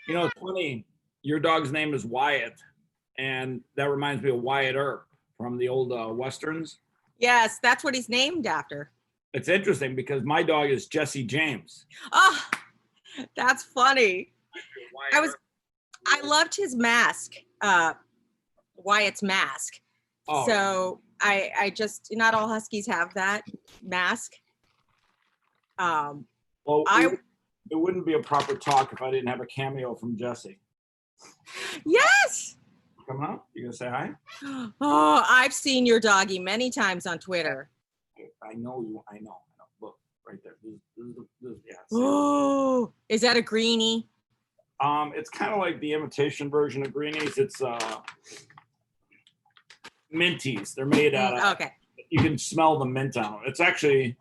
You know, it's funny. Your dog's name is Wyatt, and that reminds me of Wyatt Earp from the old westerns. Yes, that's what he's named after. It's interesting because my dog is Jesse James. Oh, that's funny. Wyatt Earp. I loved his mask, Wyatt's mask. Oh. So I just, not all Huskies have that mask. Well, it wouldn't be a proper talk if I didn't have a cameo from Jesse. Yes. Come on, you gonna say hi? Oh, I've seen your doggy many times on Twitter. I know you. I know. Look right there. Yeah. Oh, is that a greenie? It's kind of like the imitation version of greenies. It's minties. They're made out of. Okay. You can smell the mint on them. It's actually,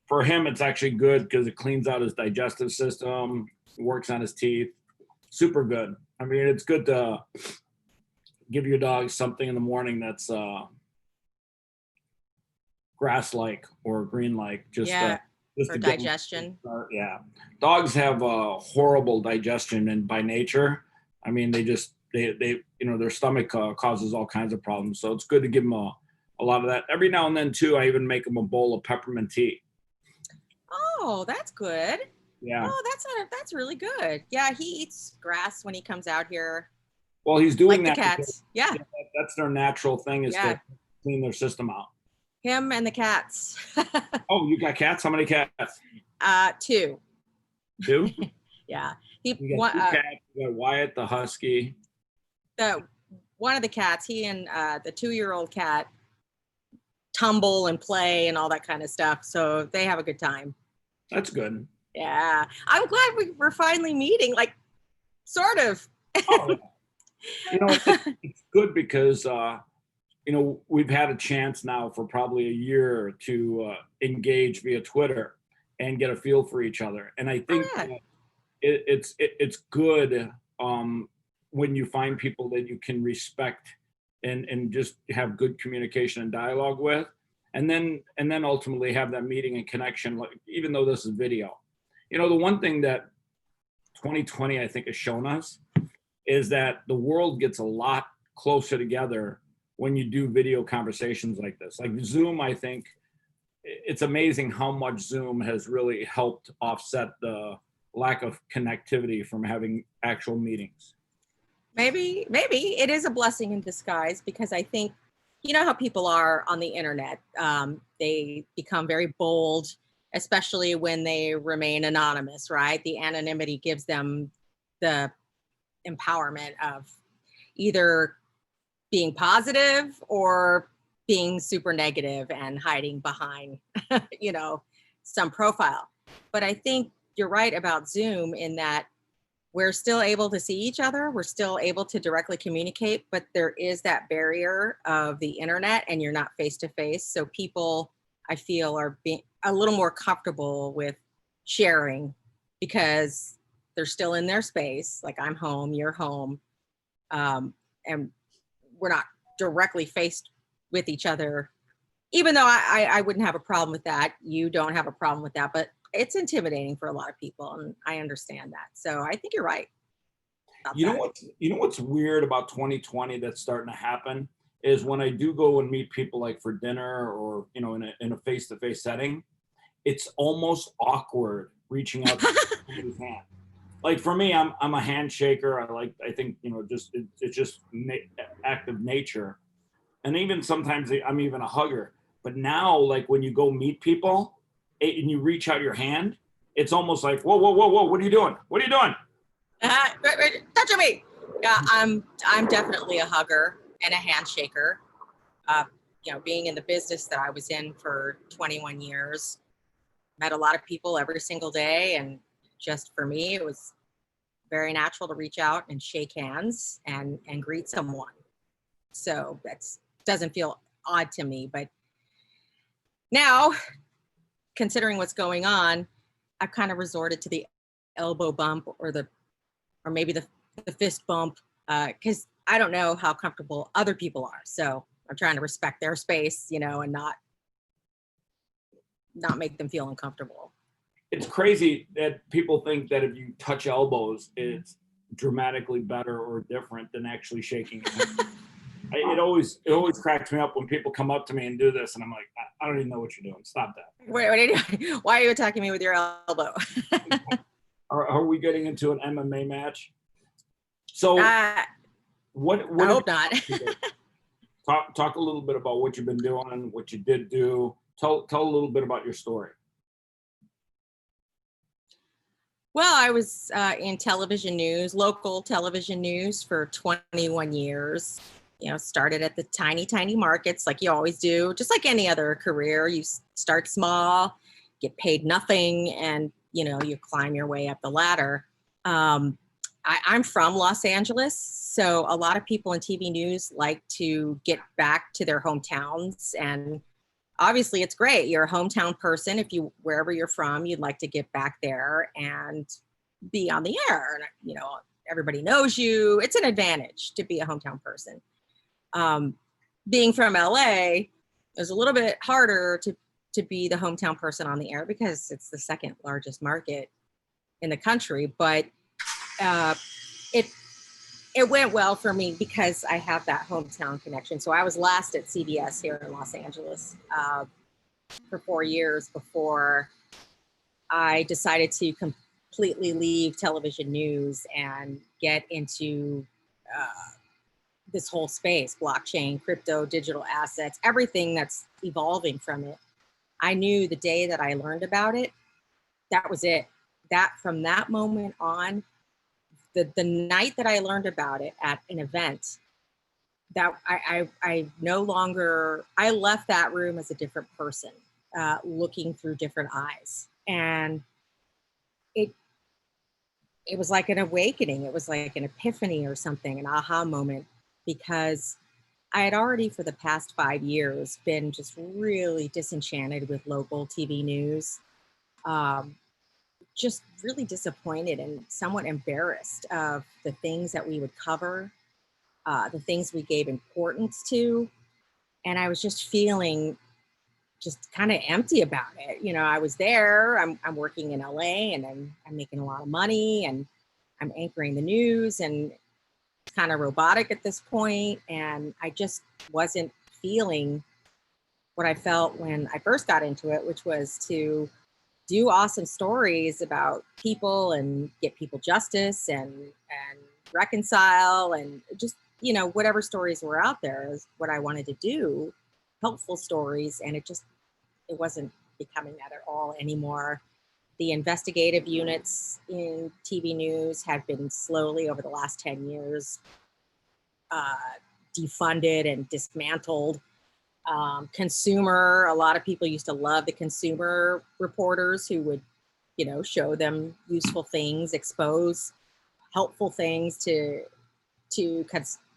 for him, it's actually good because it cleans out his digestive system, works on his teeth. Super good. I mean, it's good to give your dog something in the morning that's grass-like or green-like. Just for digestion. Yeah. Dogs have horrible digestion and by nature. I mean, they their stomach causes all kinds of problems. So it's good to give them a lot of that. Every now and then too, I even make them a bowl of peppermint tea. Oh, that's good. Yeah. Oh, that's really good. Yeah, he eats grass when he comes out here. Well, he's doing like that. The cats. Yeah. That's their natural thing is to clean their system out. Him and the cats. Oh, you got cats? How many cats? 2. 2? Yeah. You got 2 cats. You got Wyatt the husky. One of the cats, he and the 2-year-old cat tumble and play and all that kind of stuff. So they have a good time. That's good. Yeah. I'm glad we're finally meeting, like, sort of. Oh, yeah. It's good because, we've had a chance now for probably a year to engage via Twitter and get a feel for each other. And I think it's good when you find people that you can respect and just have good communication and dialogue with, and then ultimately have that meeting and connection. Like, even though this is video, the one thing that 2020 I think has shown us is that the world gets a lot closer together when you do video conversations like this. Like Zoom, I think it's amazing how much Zoom has really helped offset the lack of connectivity from having actual meetings. Maybe it is a blessing in disguise, because I think, how people are on the internet. They become very bold, especially when they remain anonymous, right? The anonymity gives them the empowerment of either being positive or being super negative and hiding behind, some profile. But I think you're right about Zoom in that we're still able to see each other. We're still able to directly communicate, but there is that barrier of the internet and you're not face to face. So people, I feel, are being a little more comfortable with sharing because they're still in their space. Like, I'm home, you're home. And we're not directly faced with each other, even though I wouldn't have a problem with that. You don't have a problem with that, but it's intimidating for a lot of people, and I understand that. So I think you're right. You know what's weird about 2020 that's starting to happen is when I do go and meet people, like for dinner or in a face-to-face setting, it's almost awkward reaching out to somebody's hand. Like for me, I'm a handshaker. I think it's just act of nature, and even sometimes I'm even a hugger. But now, like when you go meet people and you reach out your hand, it's almost like, whoa, what are you doing? What are you doing? Touching me. Yeah, I'm definitely a hugger and a handshaker. Being in the business that I was in for 21 years, met a lot of people every single day, and just for me, it was very natural to reach out and shake hands and greet someone. So that doesn't feel odd to me. But now, considering what's going on, I've kind of resorted to the elbow bump or maybe the fist bump, because I don't know how comfortable other people are. So I'm trying to respect their space, and not make them feel uncomfortable. It's crazy that people think that if you touch elbows, it's dramatically better or different than actually shaking your hand. It always cracks me up when people come up to me and do this, and I'm like, I don't even know what you're doing. Stop that. Wait, what are you doing? Why are you attacking me with your elbow? Are we getting into an MMA match? So what I hope not. talk a little bit about what you've been doing, what you did do. Tell a little bit about your story. Well, I was in television news, local television news for 21 years. You know, started at the tiny, tiny markets like you always do, just like any other career. You start small, get paid nothing, and, you know, you climb your way up the ladder. I'm from Los Angeles, so a lot of people in TV news like to get back to their hometowns, and obviously it's great. You're a hometown person. If you, wherever you're from, you'd like to get back there and be on the air. And, you know, everybody knows you. It's an advantage to be a hometown person. Being from LA, it was a little bit harder to be the hometown person on the air because it's the second largest market in the country. But it went well for me because I have that hometown connection. So I was last at CBS here in Los Angeles for 4 years before I decided to completely leave television news and get into this whole space, blockchain, crypto, digital assets, everything that's evolving from it. I knew the day that I learned about it, that was it. That from that moment on, the night that I learned about it at an event, that I no longer, I left that room as a different person, looking through different eyes. And it was like an awakening. It was like an epiphany or something, an aha moment, because I had already for the past 5 years been just really disenchanted with local TV news. Just really disappointed and somewhat embarrassed of the things that we would cover, the things we gave importance to. And I was just feeling just kind of empty about it. You know, I was there, I'm working in LA, and I'm making a lot of money, and I'm anchoring the news, and it's kind of robotic at this point. And I just wasn't feeling what I felt when I first got into it, which was to do awesome stories about people and get people justice and reconcile, and just, you know, whatever stories were out there is what I wanted to do, helpful stories. And it wasn't becoming that at all anymore. The investigative units in TV news have been slowly over the last 10 years defunded and dismantled. Consumer, a lot of people used to love the consumer reporters who would, you know, show them useful things, expose helpful things to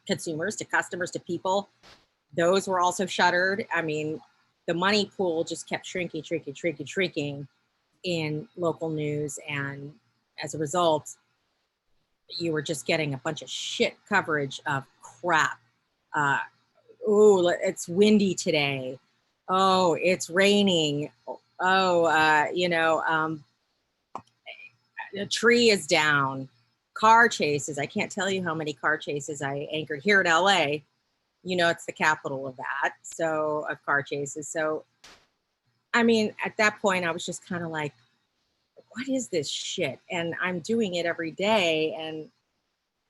consumers, to customers, to people. Those were also shuttered. I mean, the money pool just kept shrinking in local news. And as a result, you were just getting a bunch of shit coverage of crap. Oh, it's windy today. Oh, it's raining. Oh, you know, a tree is down. Car chases. I can't tell you how many car chases I anchored here in LA. You know, it's the capital of that. So, of car chases. So, I mean, at that point, I was just kind of like, what is this shit? And I'm doing it every day. And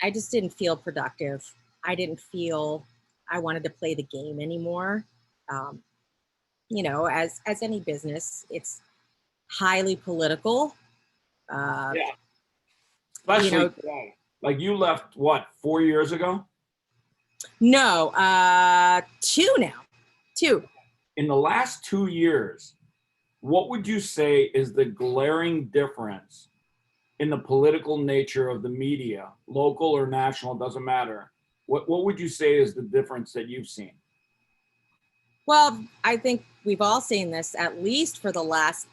I just didn't feel productive. I didn't feel I wanted to play the game anymore. You know, as any business, it's highly political. Yeah, especially you know, today. Like you left what, 4 years ago? No, 2 now. 2. In the last 2 years, what would you say is the glaring difference in the political nature of the media, local or national, doesn't matter? What would you say is the difference that you've seen? Well, I think we've all seen this at least for the last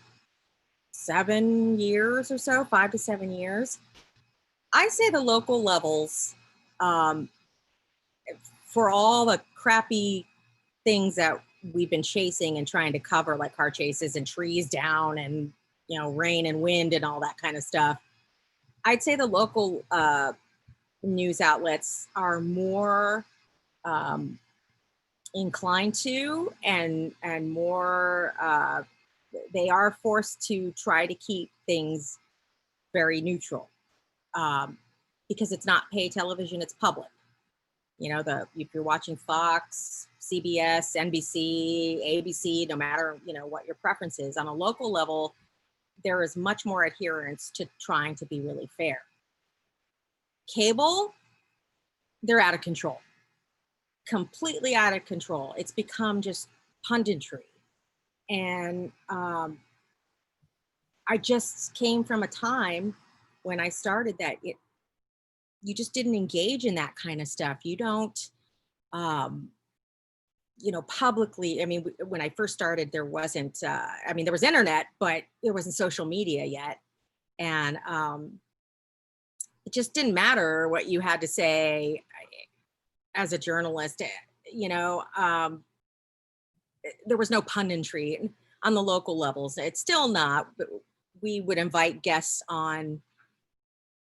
7 years or so, 5 to 7 years. I say the local levels, for all the crappy things that we've been chasing and trying to cover, like car chases and trees down and, you know, rain and wind and all that kind of stuff. I'd say the local news outlets are more inclined to, and more they are forced to try to keep things very neutral, because it's not pay television, it's public. You know, if you're watching Fox, CBS, NBC, ABC, no matter, you know, what your preference is, on a local level, there is much more adherence to trying to be really fair. Cable, they're out of control, completely out of control. It's become just punditry. And I just came from a time when I started that you just didn't engage in that kind of stuff. You don't, you know, publicly. I mean, when I first started, there wasn't, I mean, there was internet, but there wasn't social media yet. And it just didn't matter what you had to say as a journalist. You know, there was no punditry on the local levels. It's still not, but we would invite guests on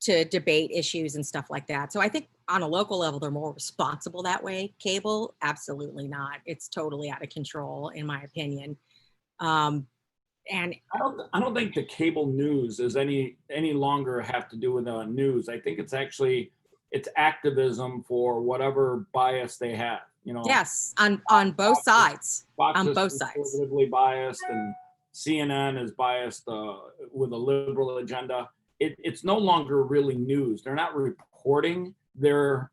to debate issues and stuff like that. So I think on a local level, they're more responsible that way. Cable, absolutely not. It's totally out of control, in my opinion. And I don't think the cable news is any longer have to do with the news. I think it's activism for whatever bias they have. You know. yes, on both sides. Fox On is both sides. conservatively biased, and CNN is biased with a liberal agenda. It's no longer really news. They're not reporting. They're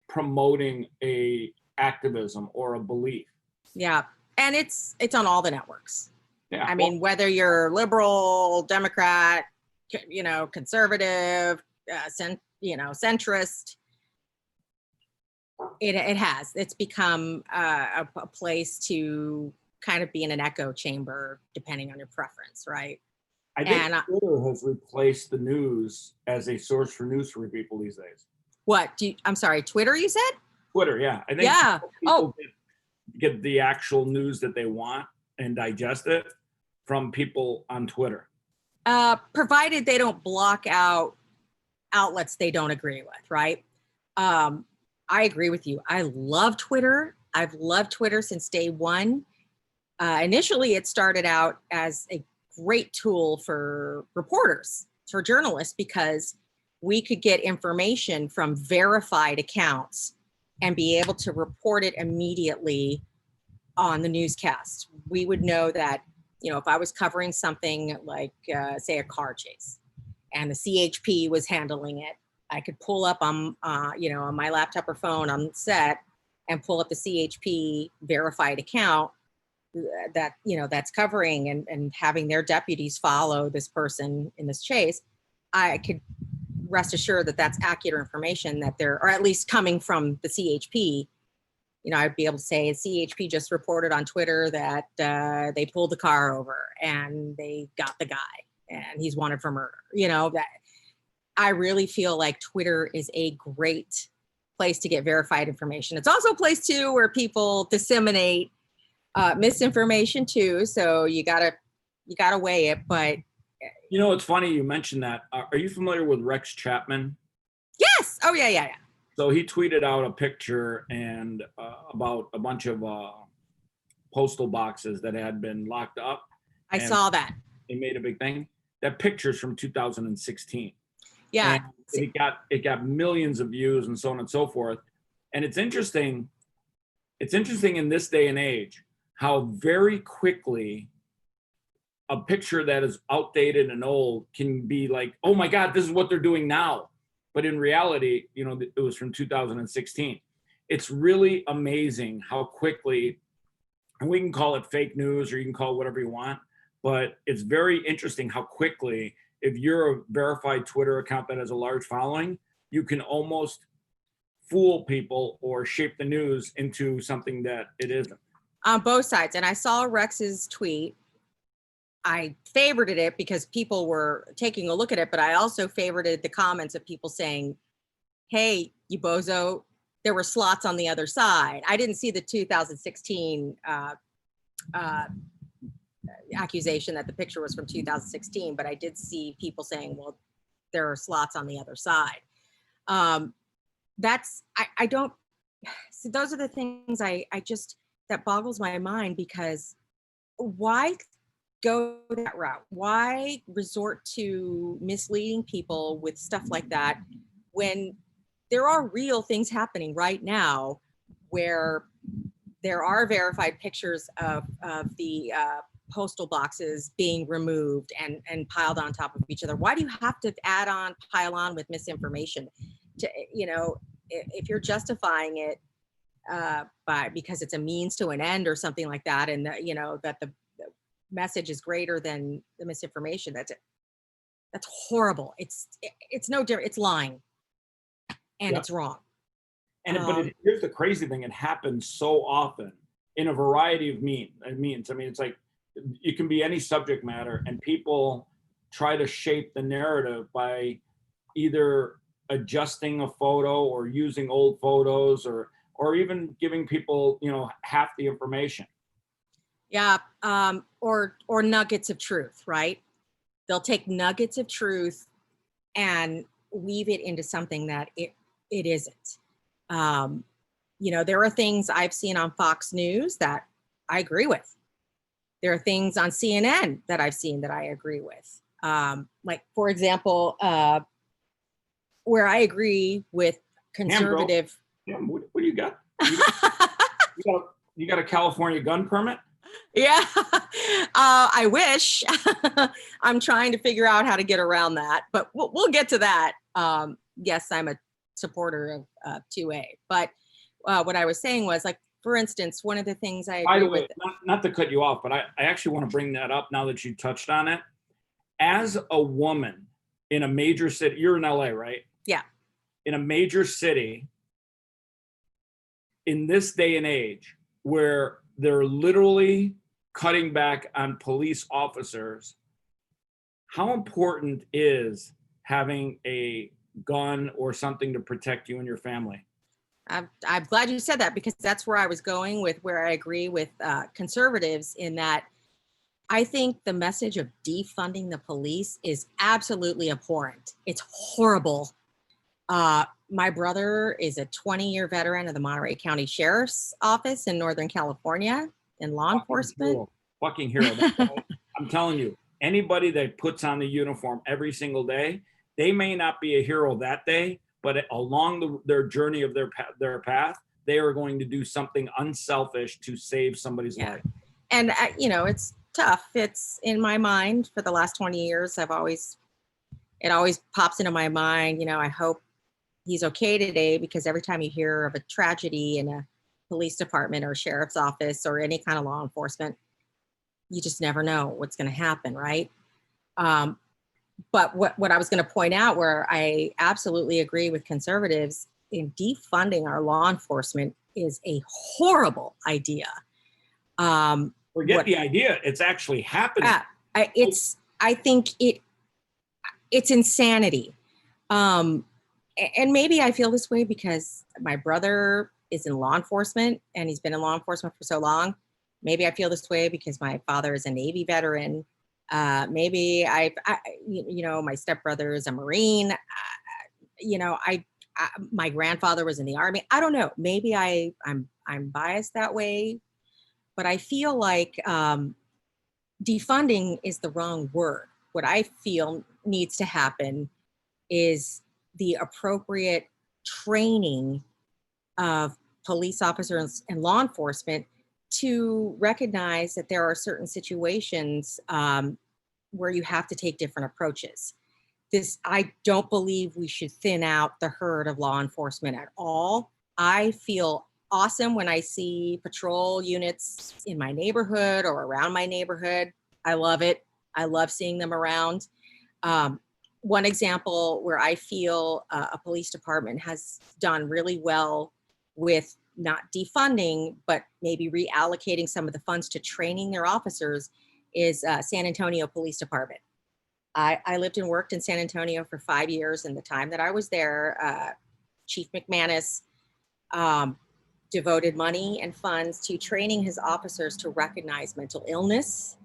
promoting a activism or a belief. Yeah, and it's on all the networks. Yeah. I mean, whether you're liberal, Democrat, you know, conservative, centrist, it's become a place to kind of be in an echo chamber, depending on your preference, right? I think Twitter has replaced the news as a source for news for people these days. I'm sorry, Twitter, you said? Twitter, yeah. I think yeah. people get the actual news that they want and digest it from people on Twitter. Provided they don't block out outlets they don't agree with, right? I agree with you. I love Twitter. I've loved Twitter since day one. Initially, it started out as a great tool for reporters, for journalists, because we could get information from verified accounts and be able to report it immediately on the newscast. We would know that, you know, if I was covering something like, say, a car chase, and the CHP was handling it, I could pull up on, on my laptop or phone on set and pull up the CHP verified account that, that's covering and having their deputies follow this person in this chase. I could rest assured that that's accurate information, that or at least coming from the CHP. I'd be able to say CHP just reported on Twitter that they pulled the car over and they got the guy and he's wanted for murder. That I really feel like Twitter is a great place to get verified information. It's also a place too where people disseminate misinformation too. So you gotta weigh it. But it's funny you mentioned that. Are you familiar with Rex Chapman? Yes. Oh yeah. So he tweeted out a picture and about a bunch of postal boxes that had been locked up. I saw that. They made a big thing. That picture's from 2016. Yeah. And it got millions of views and so on and so forth. And it's interesting in this day and age how very quickly a picture that is outdated and old can be like, oh my God, this is what they're doing now. But in reality, it was from 2016. It's really amazing how quickly, and we can call it fake news or you can call it whatever you want, but it's very interesting how quickly, if you're a verified Twitter account that has a large following, you can almost fool people or shape the news into something that it isn't. On both sides. And I saw Rex's tweet. I favorited it because people were taking a look at it, but I also favorited the comments of people saying, hey, you bozo, there were slots on the other side. I didn't see the 2016 accusation that the picture was from 2016, but I did see people saying, well, there are slots on the other side. I don't, so those are the things I just, that boggles my mind, because why go that route? Why resort to misleading people with stuff like that when there are real things happening right now, where there are verified pictures of the postal boxes being removed and piled on top of each other? Why do you have to pile on with misinformation? To, if you're justifying it because it's a means to an end or something like that, and that the message is greater than the misinformation, that's horrible. It's no different. It's lying, and Yep. it's wrong. Here's the crazy thing: it happens so often in a variety of means. I mean, it's like it can be any subject matter, and people try to shape the narrative by either adjusting a photo or using old photos, or even giving people half the information. Yeah, or nuggets of truth, right? They'll take nuggets of truth and weave it into something that it isn't. There are things I've seen on Fox News that I agree with. There are things on CNN that I've seen that I agree with. Like, for example, where I agree with conservative. Damn, what do you got? You got a California gun permit? Yeah, I wish. I'm trying to figure out how to get around that, but we'll get to that. Yes, I'm a supporter of 2A, but what I was saying was, like, for instance, one of the things I agree By the way, with. not to cut you off, but I actually want to bring that up now that you touched on it. As a woman in a major city, you're in LA, right? Yeah. In a major city, in this day and age, where they're literally cutting back on police officers, how important is having a gun or something to protect you and your family? I'm glad you said that, because that's where I was going with, where I agree with conservatives, in that I think the message of defunding the police is absolutely abhorrent. It's horrible. My brother is a 20-year veteran of the Monterey County Sheriff's Office in Northern California in law enforcement. Fucking hero. I'm telling you, anybody that puts on the uniform every single day, they may not be a hero that day, but along their journey of their path, they are going to do something unselfish to save somebody's life. And it's tough. It's in my mind for the last 20 years. It always pops into my mind. I hope he's okay today, because every time you hear of a tragedy in a police department or sheriff's office or any kind of law enforcement, you just never know what's going to happen, right? But what I was going to point out, where I absolutely agree with conservatives, in defunding our law enforcement is a horrible idea. Forget the idea; it's actually happening. I think it's insanity. And maybe I feel this way because my brother is in law enforcement and he's been in law enforcement for so long. Maybe I feel this way because my father is a Navy veteran. Maybe my stepbrother is a Marine. My grandfather was in the Army. I don't know. Maybe I'm biased that way, but I feel like defunding is the wrong word. What I feel needs to happen is the appropriate training of police officers and law enforcement to recognize that there are certain situations where you have to take different approaches. I don't believe we should thin out the herd of law enforcement at all. I feel awesome when I see patrol units in my neighborhood or around my neighborhood. I love it. I love seeing them around. One example where I feel a police department has done really well with not defunding, but maybe reallocating some of the funds to training their officers is San Antonio Police Department. I lived and worked in San Antonio for 5 years, and the time that I was there, Chief McManus devoted money and funds to training his officers to recognize mental illness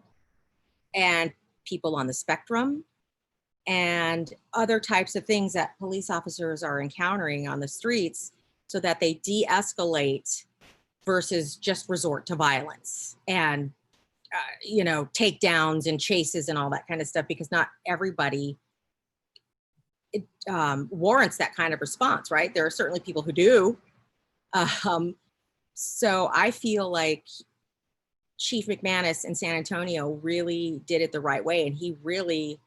and people on the spectrum, and other types of things that police officers are encountering on the streets, so that they de-escalate versus just resort to violence and takedowns and chases and all that kind of stuff, because not everybody warrants that kind of response, right? There are certainly people who do. So I feel like Chief McManus in San Antonio really did it the right way, and he really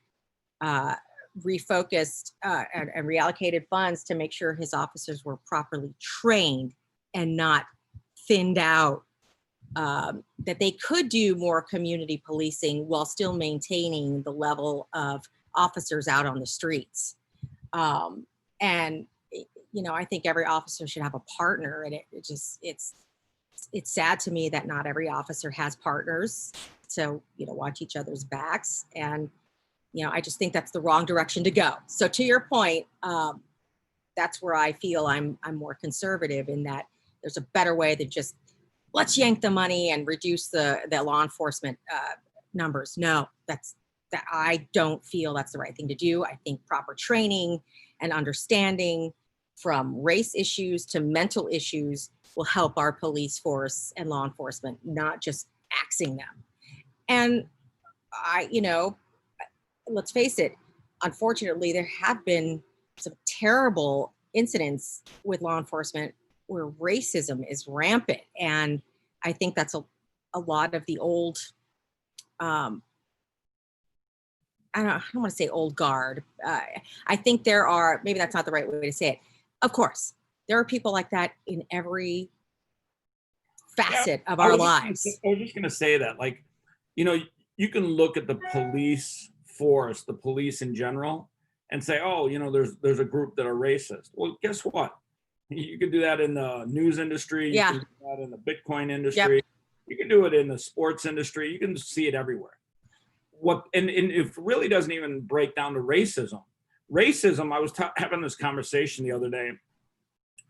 refocused and reallocated funds to make sure his officers were properly trained and not thinned out, that they could do more community policing while still maintaining the level of officers out on the streets. And I think every officer should have a partner, and it's sad to me that not every officer has partners. So, watch each other's backs. And, I just think that's the wrong direction to go. So to your point, that's where I feel I'm more conservative, in that there's a better way than just let's yank the money and reduce the law enforcement numbers. No, I don't feel that's the right thing to do. I think proper training and understanding, from race issues to mental issues, will help our police force and law enforcement, not just axing them. And let's face it, unfortunately, there have been some terrible incidents with law enforcement where racism is rampant. And I think that's a lot of the old, I don't want to say old guard. I think there are, maybe that's not the right way to say it. Of course, there are people like that in every facet of our lives. I was just going to say that, you can look at the police force, the police in general, and say, oh, there's a group that are racist. Well, guess what? You can do that in the news industry. You can do that in the Bitcoin industry. Yep. You can do it in the sports industry. You can see it everywhere. And it really doesn't even break down to racism. Racism, I was having this conversation the other day,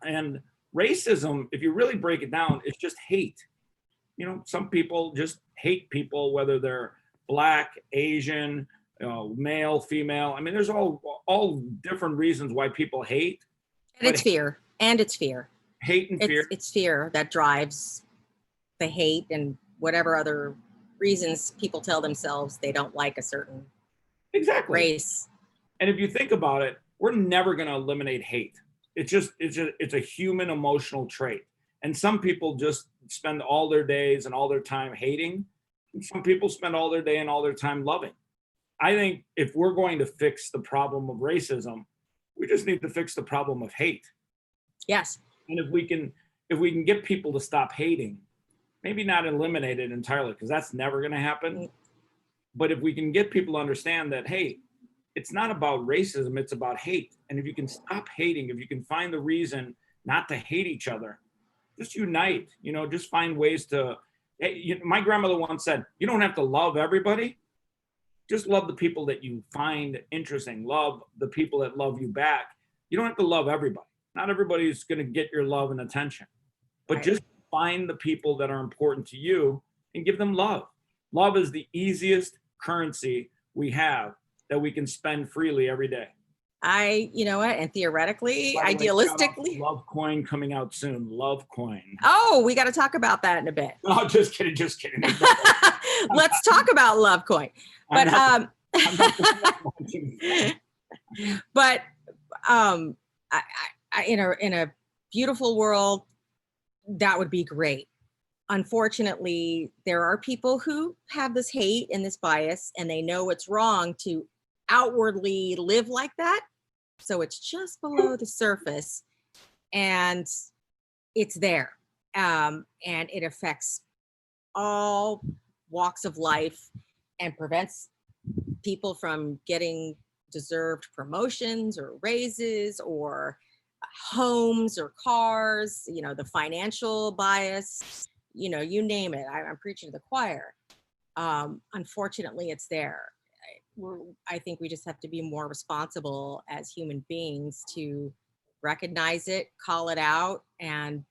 and racism, if you really break it down, it's just hate. Some people just hate people, whether they're Black, Asian, male, female. I mean, there's all different reasons why people hate. And it's fear. Hate and fear. It's fear that drives the hate, and whatever other reasons people tell themselves they don't like a certain race. And if you think about it, we're never going to eliminate hate. It's a human emotional trait. And some people just spend all their days and all their time hating. And some people spend all their day and all their time loving. I think if we're going to fix the problem of racism, we just need to fix the problem of hate. Yes. And if we can get people to stop hating, maybe not eliminate it entirely, because that's never going to happen. But if we can get people to understand that, hey, it's not about racism, it's about hate. And if you can stop hating, if you can find the reason not to hate each other, just unite, just find ways to, my grandmother once said, you don't have to love everybody. Just love the people that you find interesting. Love the people that love you back. You don't have to love everybody. Not everybody's going to get your love and attention, but just find the people that are important to you and give them love. Love is the easiest currency we have that we can spend freely every day. And theoretically, idealistically, Love coin coming out soon. Love coin. Oh, we got to talk about that in a bit. Oh, just kidding. Let's talk about love coin. But in a beautiful world, that would be great. Unfortunately, there are people who have this hate and this bias, and they know it's wrong to outwardly live like that. So it's just below the surface, and it's there. And it affects all walks of life and prevents people from getting deserved promotions or raises or homes or cars, the financial bias, you name it. I'm preaching to the choir. Unfortunately, it's there. I think we just have to be more responsible as human beings to recognize it, call it out, and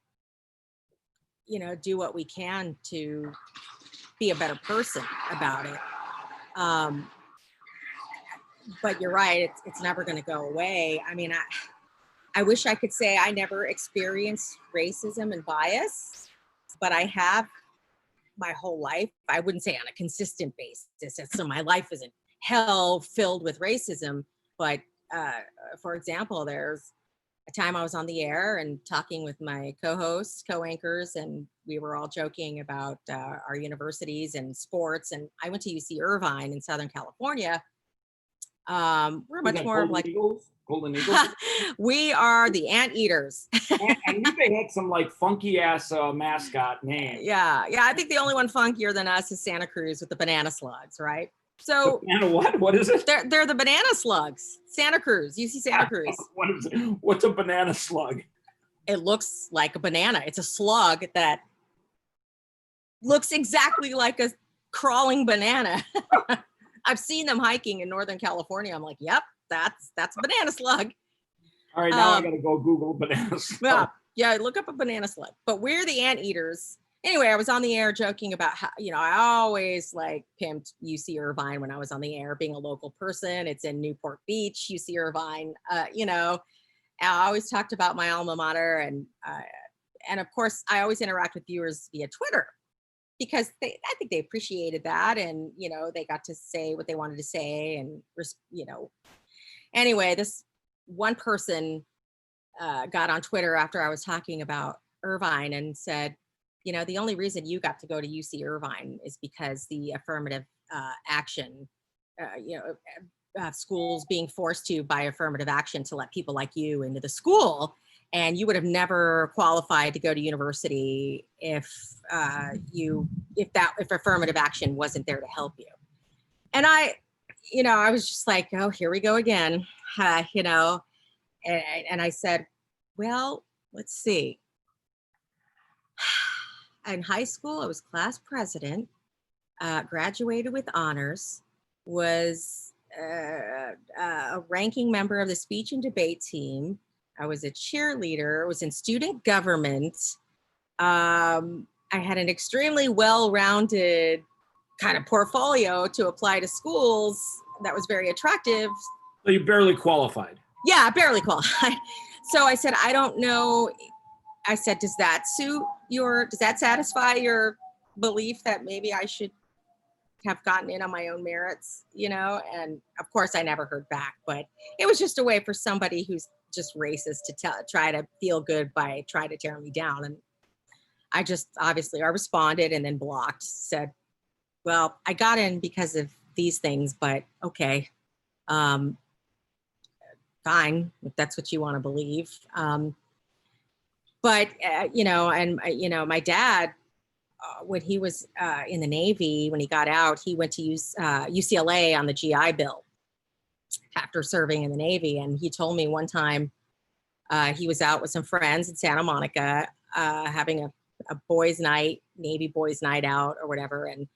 do what we can to be a better person about it. but you're right, it's never going to go away. I mean, I wish I could say I never experienced racism and bias, but I have my whole life. I wouldn't say on a consistent basis. So my life isn't hell filled with racism. But for example, there's a time I was on the air and talking with my co-hosts, co-anchors, and we were all joking about our universities and sports. And I went to UC Irvine in Southern California. We're much more of like Golden Eagles. we are the anteaters. I knew they had some like funky ass mascot name. Yeah. I think the only one funkier than us is Santa Cruz with the banana slugs, right? So banana what? What is it? They're the banana slugs. Santa Cruz. UC Santa Cruz. What is it? What's a banana slug? It looks like a banana. It's a slug that looks exactly like a crawling banana. I've seen them hiking in Northern California. I'm like, yep, that's a banana slug. All right, now I gotta go Google banana slug. Yeah, look up a banana slug. But we're the anteaters. Anyway, I was on the air joking about how, I always like pimped UC Irvine when I was on the air, being a local person. It's in Newport Beach, UC Irvine. I always talked about my alma mater, and of course, I always interact with viewers via Twitter because I think they appreciated that, and they got to say what they wanted to say, and Anyway, this one person got on Twitter after I was talking about Irvine and said, the only reason you got to go to UC Irvine is because the affirmative action, schools being forced to by affirmative action to let people like you into the school, and you would have never qualified to go to university if affirmative action wasn't there to help you. And I was just like, oh, here we go again, and I said, well, let's see. In high school, I was class president, graduated with honors, was a ranking member of the speech and debate team. I was a cheerleader, was in student government. I had an extremely well-rounded kind of portfolio to apply to schools that was very attractive. So you barely qualified. Yeah, barely qualified. So I said, I don't know. I said, does that satisfy your belief that maybe I should have gotten in on my own merits, And of course I never heard back, but it was just a way for somebody who's just racist to try to feel good by trying to tear me down. And I responded and then blocked, said, well, I got in because of these things, but okay. Fine, if that's what you want to believe. But my dad, when he was in the Navy, when he got out, he went to UCLA on the GI Bill after serving in the Navy. And he told me one time he was out with some friends in Santa Monica having a boys' night, Navy boys' night out or whatever. And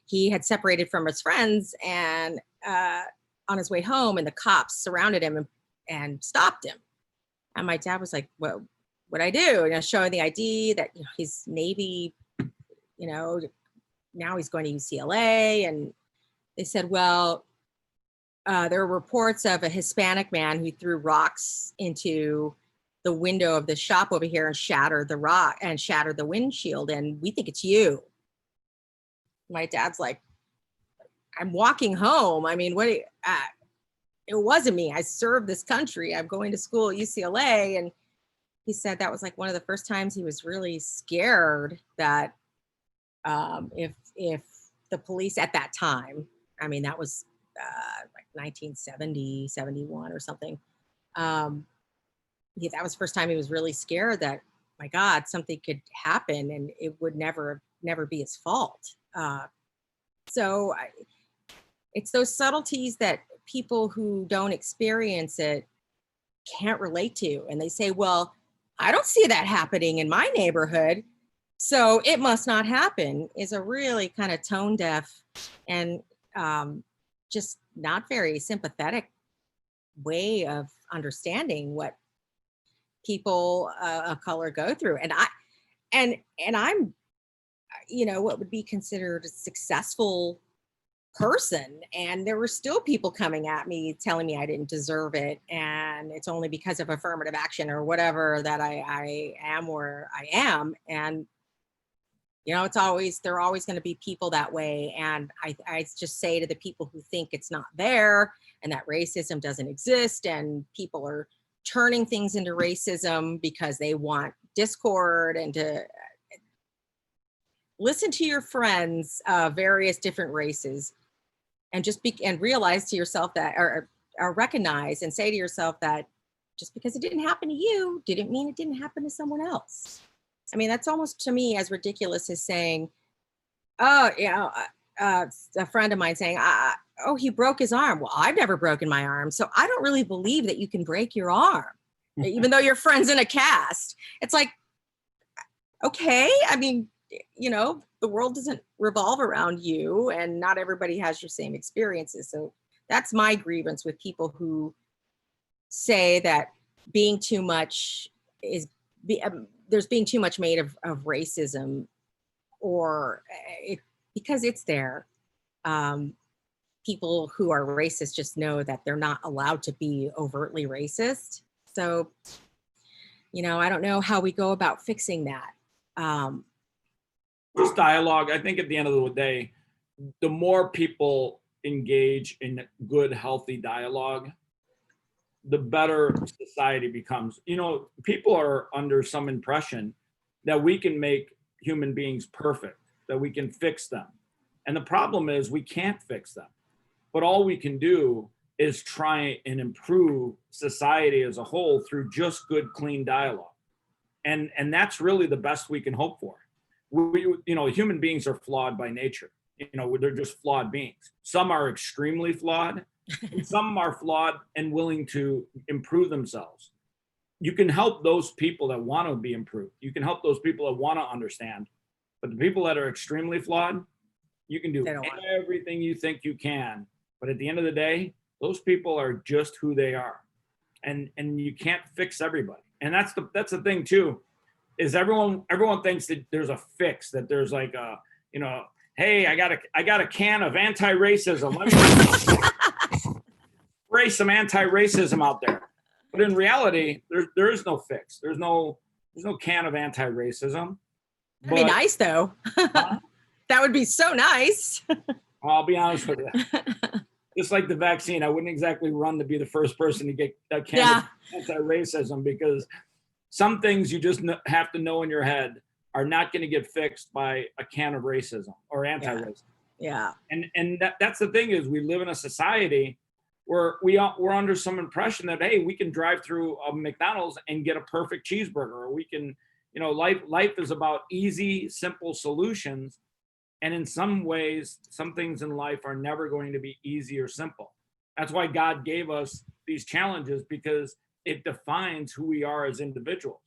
he had separated from his friends and on his way home, and the cops surrounded him and stopped him. And my dad was like, well, what'd I do? And I showed the ID that he's Navy, now he's going to UCLA. And they said, well, there were reports of a Hispanic man who threw rocks into the window of the shop over here and shattered the windshield. And we think it's you. My dad's like, I'm walking home. I mean, it wasn't me. I served this country. I'm going to school at UCLA. And he said that was like one of the first times he was really scared that if the police at that time, I mean, that was like 1970, 71 or something. That was the first time he was really scared that, my God, something could happen and it would never be his fault. So it's those subtleties that people who don't experience it can't relate to. And they say, well, I don't see that happening in my neighborhood, so it must not happen, is a really kind of tone deaf and just not very sympathetic way of understanding what people of color go through. And I'm, what would be considered a successful person, and there were still people coming at me telling me I didn't deserve it, and it's only because of affirmative action or whatever that I am where I am. And there are always going to be people that way. And I just say to the people who think it's not there and that racism doesn't exist and people are turning things into racism because they want discord, and to listen to your friends of various different races, and and realize to yourself that, or recognize and say to yourself that just because it didn't happen to you didn't mean it didn't happen to someone else. I mean, that's almost to me as ridiculous as saying, oh, a friend of mine saying, oh, he broke his arm. Well, I've never broken my arm, so I don't really believe that you can break your arm, even though your friend's in a cast. It's like, okay, I mean, the world doesn't revolve around you, and not everybody has your same experiences. So that's my grievance with people who say that being too much is there's being too much made of racism, or because it's there. People who are racist just know that they're not allowed to be overtly racist. So, I don't know how we go about fixing that. Just dialogue. I think at the end of the day, the more people engage in good, healthy dialogue, the better society becomes. People are under some impression that we can make human beings perfect, that we can fix them. And the problem is we can't fix them. But all we can do is try and improve society as a whole through just good, clean dialogue. And that's really the best we can hope for. Human beings are flawed by nature. They're just flawed beings. Some are extremely flawed, and some are flawed and willing to improve themselves. You can help those people that want to be improved. You can help those people that want to understand. But the people that are extremely flawed, you can do everything you think you can. But at the end of the day, those people are just who they are. And you can't fix everybody. And that's the thing too, is everyone thinks that there's a fix, that there's like a, hey, I got a can of anti-racism. Let me spray some anti-racism out there. But in reality, there is no fix. There's no can of anti-racism. That'd be nice though. That would be so nice. I'll be honest with you. Just like the vaccine, I wouldn't exactly run to be the first person to get a can of anti-racism, because some things you just have to know in your head are not going to get fixed by a can of racism or anti-racism. Yeah. And that's the thing, is we live in a society where we're under some impression that, hey, we can drive through a McDonald's and get a perfect cheeseburger, or we can, life is about easy, simple solutions. And in some ways, some things in life are never going to be easy or simple. That's why God gave us these challenges, because it defines who we are as individuals.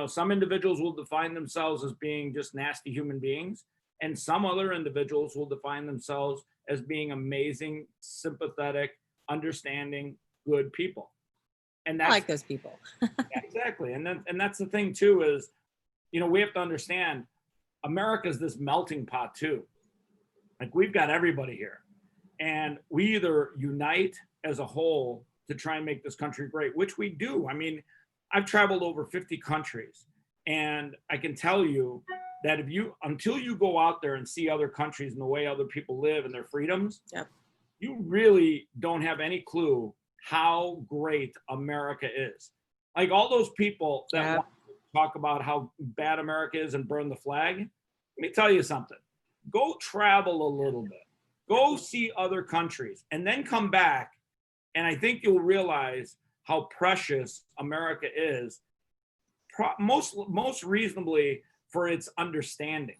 Some individuals will define themselves as being just nasty human beings, and some other individuals will define themselves as being amazing, sympathetic, understanding, good people. And that's, I like those people. Exactly. And that's the thing too, is, we have to understand America's this melting pot too. Like, we've got everybody here, and we either unite as a whole to try and make this country great, which we do. I mean, I've traveled over 50 countries, and I can tell you that until you go out there and see other countries and the way other people live and their freedoms, you really don't have any clue how great America is. Like, all those people that want to talk about how bad America is and burn the flag, let me tell you something. Go travel a little bit. Go see other countries, and then come back, and I think you'll realize how precious America is, most reasonably for its understanding.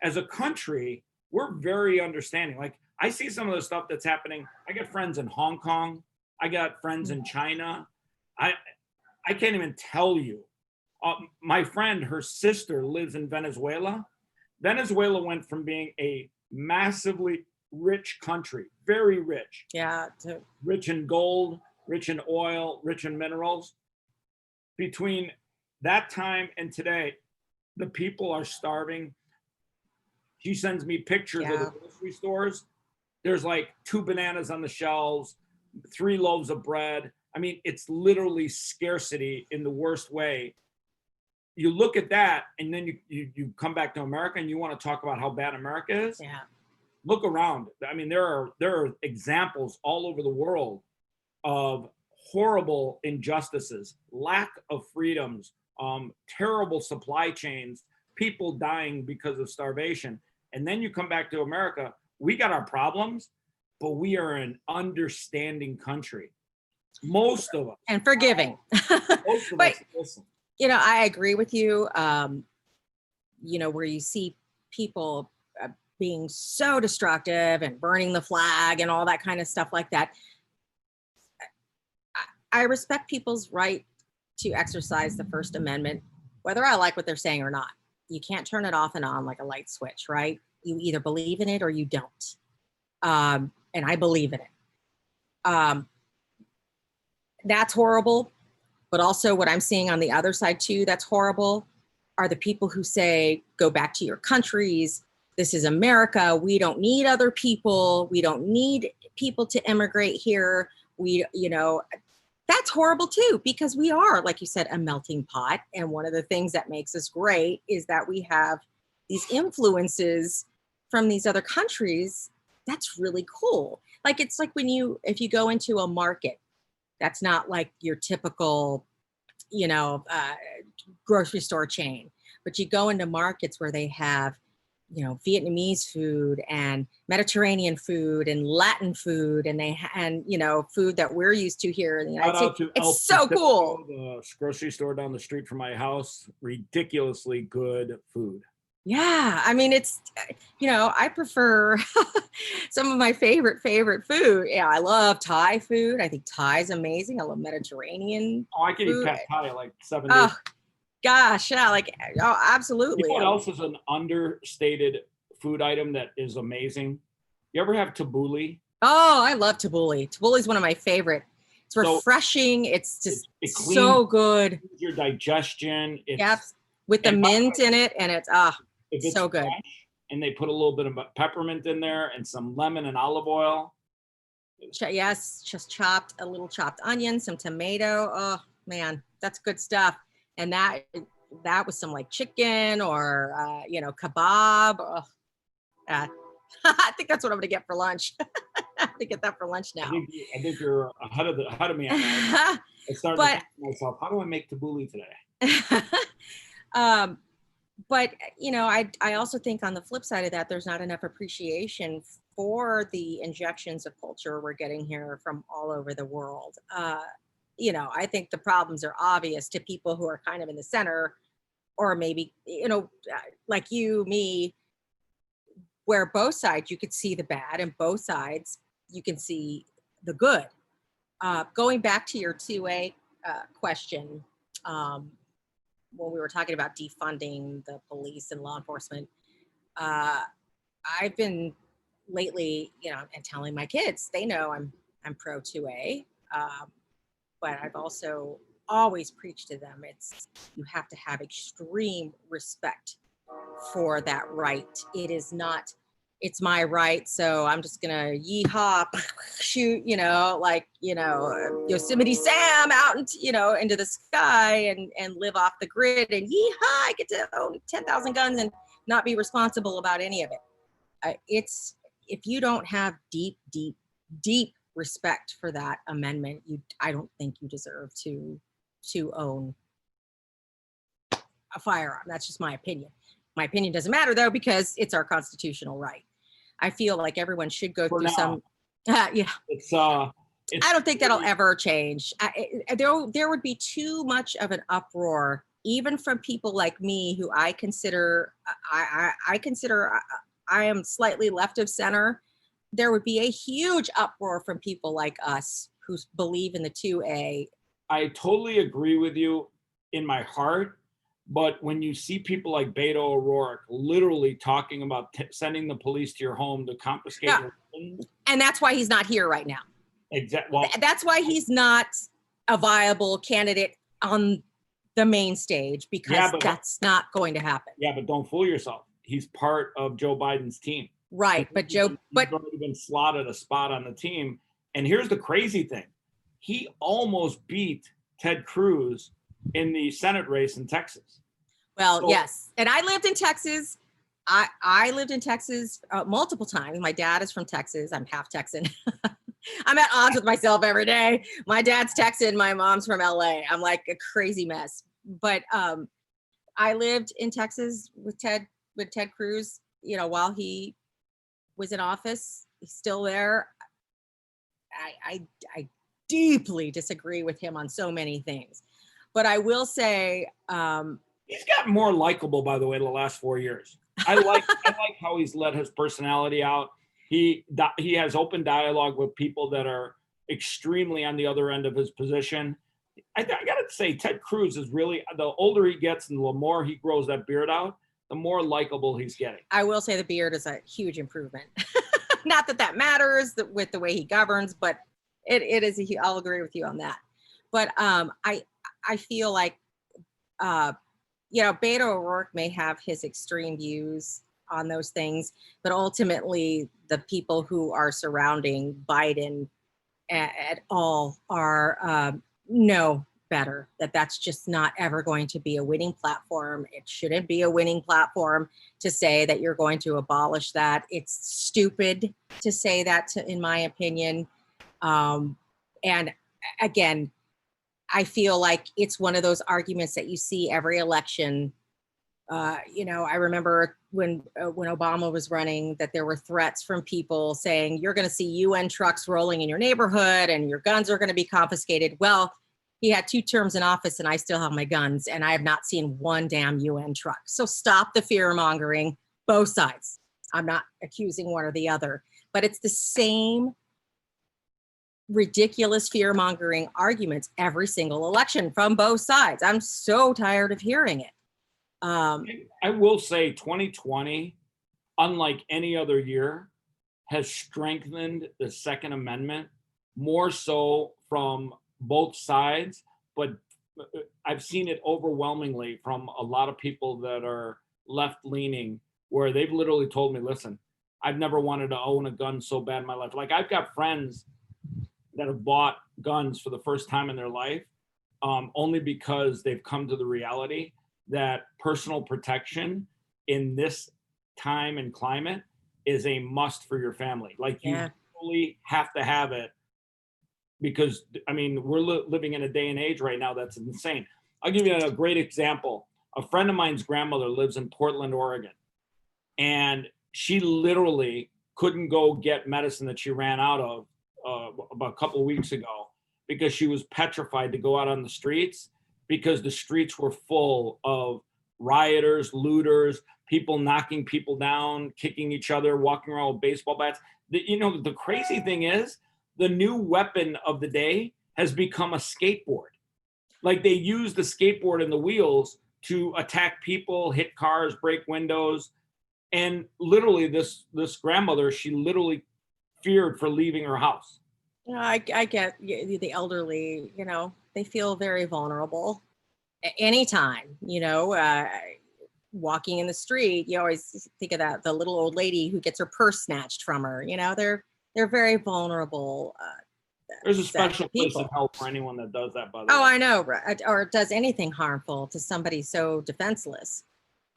As a country, we're very understanding. Like, I see some of the stuff that's happening. I got friends in Hong Kong. I got friends in China. I can't even tell you. My friend, her sister lives in Venezuela. Venezuela went from being a massively rich country, very rich. Rich in gold, rich in oil, rich in minerals. Between that time and today, the people are starving. She sends me pictures of the grocery stores. there's like 2 bananas on the shelves, 3 loaves of bread. I mean, it's literally scarcity in the worst way. You look at that, and then you come back to America, and you want to talk about how bad America is. Yeah. Look around. I mean, there are examples all over the world of horrible injustices, lack of freedoms, terrible supply chains, people dying because of starvation. And then you come back to America, we got our problems, but we are an understanding country. Most of us. And forgiving. Most of But, us listen. you know, I agree with you. You know, where you see people being so destructive and burning the flag and all that kind of stuff like that. I respect people's right to exercise the First Amendment, whether I like what they're saying or not. You can't turn it off and on like a light switch, right? You either believe in it or you don't. And I believe in it. That's horrible. But also what I'm seeing on the other side too, that's horrible, are the people who say, go back to your countries. This is America. We don't need other people. We don't need people to immigrate here. You know, that's horrible too, because we are, like you said, a melting pot. And one of the things that makes us great is that we have these influences from these other countries. That's really cool. Like, it's like if you go into a market, that's not like your typical, you know, grocery store chain, but you go into markets where they have, you know, Vietnamese food and Mediterranean food and Latin food, and you know, food that we're used to here in the United States. It's so cool. The grocery store down the street from my house, ridiculously good food. Yeah, I mean, it's, you know, I prefer some of my favorite food. Yeah, I love Thai food. I think Thai is amazing. I love Mediterranean. Oh, I can food. eat pad Thai like 7 days. Oh, gosh, yeah, like, oh, absolutely. You know what else is an understated food item that is amazing? You ever have tabbouleh? Oh, I love tabbouleh. Tabbouleh is one of my favorite. It's refreshing. It's just so good. Your digestion. Yep, with the mint in it, and it's so good. And they put a little bit of peppermint in there and some lemon and olive oil. Yes, just a little chopped onion, some tomato. Oh man, that's good stuff. And that was some like chicken or you know, kebab. Oh, I think that's what I'm gonna get for lunch. I have to get that for lunch now. I think you're ahead of me on that. I started to think to myself, how do I make tabbouleh today? But you know, I also think on the flip side of that, there's not enough appreciation for the injections of culture we're getting here from all over the world. You know, I think the problems are obvious to people who are kind of in the center, or maybe, you know, like you, me, where both sides you could see the bad and both sides you can see the good. Going back to your 2A question, when we were talking about defunding the police and law enforcement, I've been lately, you know, and telling my kids, they know I'm pro 2A, but I've also always preached to them, you have to have extreme respect for that right. It is not, it's my right, so I'm just gonna yeehaw, shoot, you know, like, you know, Yosemite Sam out into, you know, into the sky and live off the grid and yeehaw, I get to own 10,000 guns and not be responsible about any of it. It's, if you don't have deep respect for that amendment, I don't think you deserve to own a firearm. That's just my opinion. My opinion doesn't matter though, because it's our constitutional right. I feel like everyone should go through some, yeah. I don't think that'll ever change. There would be too much of an uproar, even from people like me, who I consider, I am slightly left of center. There would be a huge uproar from people like us who believe in the 2A. I totally agree with you in my heart. But when you see people like Beto O'Rourke literally talking about sending the police to your home to confiscate your weapons, and that's why he's not here right now. Exactly. Well, that's why he's not a viable candidate on the main stage, because that's not going to happen. Yeah, but don't fool yourself. He's part of Joe Biden's team. Right, but Joe, He's already been slotted a spot on the team. And here's the crazy thing. He almost beat Ted Cruz in the Senate race in Texas. well, yes. And I lived in Texas. I lived in Texas multiple times. My dad is from Texas. I'm half Texan. I'm at odds with myself every day. My dad's Texan. My mom's from LA. I'm like a crazy mess. But I lived in Texas with Ted Cruz, you know, while he was in office. He's still there. I deeply disagree with him on so many things. But I will say, he's gotten more likable, by the way, the last 4 years. I like how he's let his personality out. He has open dialogue with people that are extremely on the other end of his position. I got to say, Ted Cruz is really, the older he gets and the more he grows that beard out, the more likable he's getting. I will say the beard is a huge improvement. Not that matters with the way he governs, but it is. I'll agree with you on that. But I feel like, you know, Beto O'Rourke may have his extreme views on those things, but ultimately the people who are surrounding Biden at all are know better, that's just not ever going to be a winning platform. It shouldn't be a winning platform to say that you're going to abolish that. It's stupid to say that, in my opinion. And again, I feel like it's one of those arguments that you see every election. You know, I remember when Obama was running, that there were threats from people saying, you're going to see UN trucks rolling in your neighborhood and your guns are going to be confiscated. Well, he had 2 terms in office and I still have my guns and I have not seen one damn UN truck. So stop the fear mongering, both sides. I'm not accusing one or the other, but it's the same ridiculous fear mongering arguments every single election from both sides. I'm so tired of hearing it. I will say 2020, unlike any other year, has strengthened the Second Amendment more so from both sides, but I've seen it overwhelmingly from a lot of people that are left-leaning, where they've literally told me, listen, I've never wanted to own a gun so bad in my life. Like, I've got friends that have bought guns for the first time in their life, only because they've come to the reality that personal protection in this time and climate is a must for your family. Like, you really have to have it, because I mean, we're living in a day and age right now that's insane. I'll give you a great example. A friend of mine's grandmother lives in Portland, Oregon, and she literally couldn't go get medicine that she ran out of about a couple of weeks ago, because she was petrified to go out on the streets, because the streets were full of rioters, looters, people knocking people down, kicking each other, walking around with baseball bats. You know, the crazy thing is, the new weapon of the day has become a skateboard. Like, they use the skateboard and the wheels to attack people, hit cars, break windows. And literally this grandmother, she literally feared for leaving her house. You know, I get the elderly, you know, they feel very vulnerable anytime, you know, walking in the street. You always think of the little old lady who gets her purse snatched from her. You know, they're very vulnerable. There's a special place of help for anyone that does that, by the way. Oh, I know, or does anything harmful to somebody so defenseless.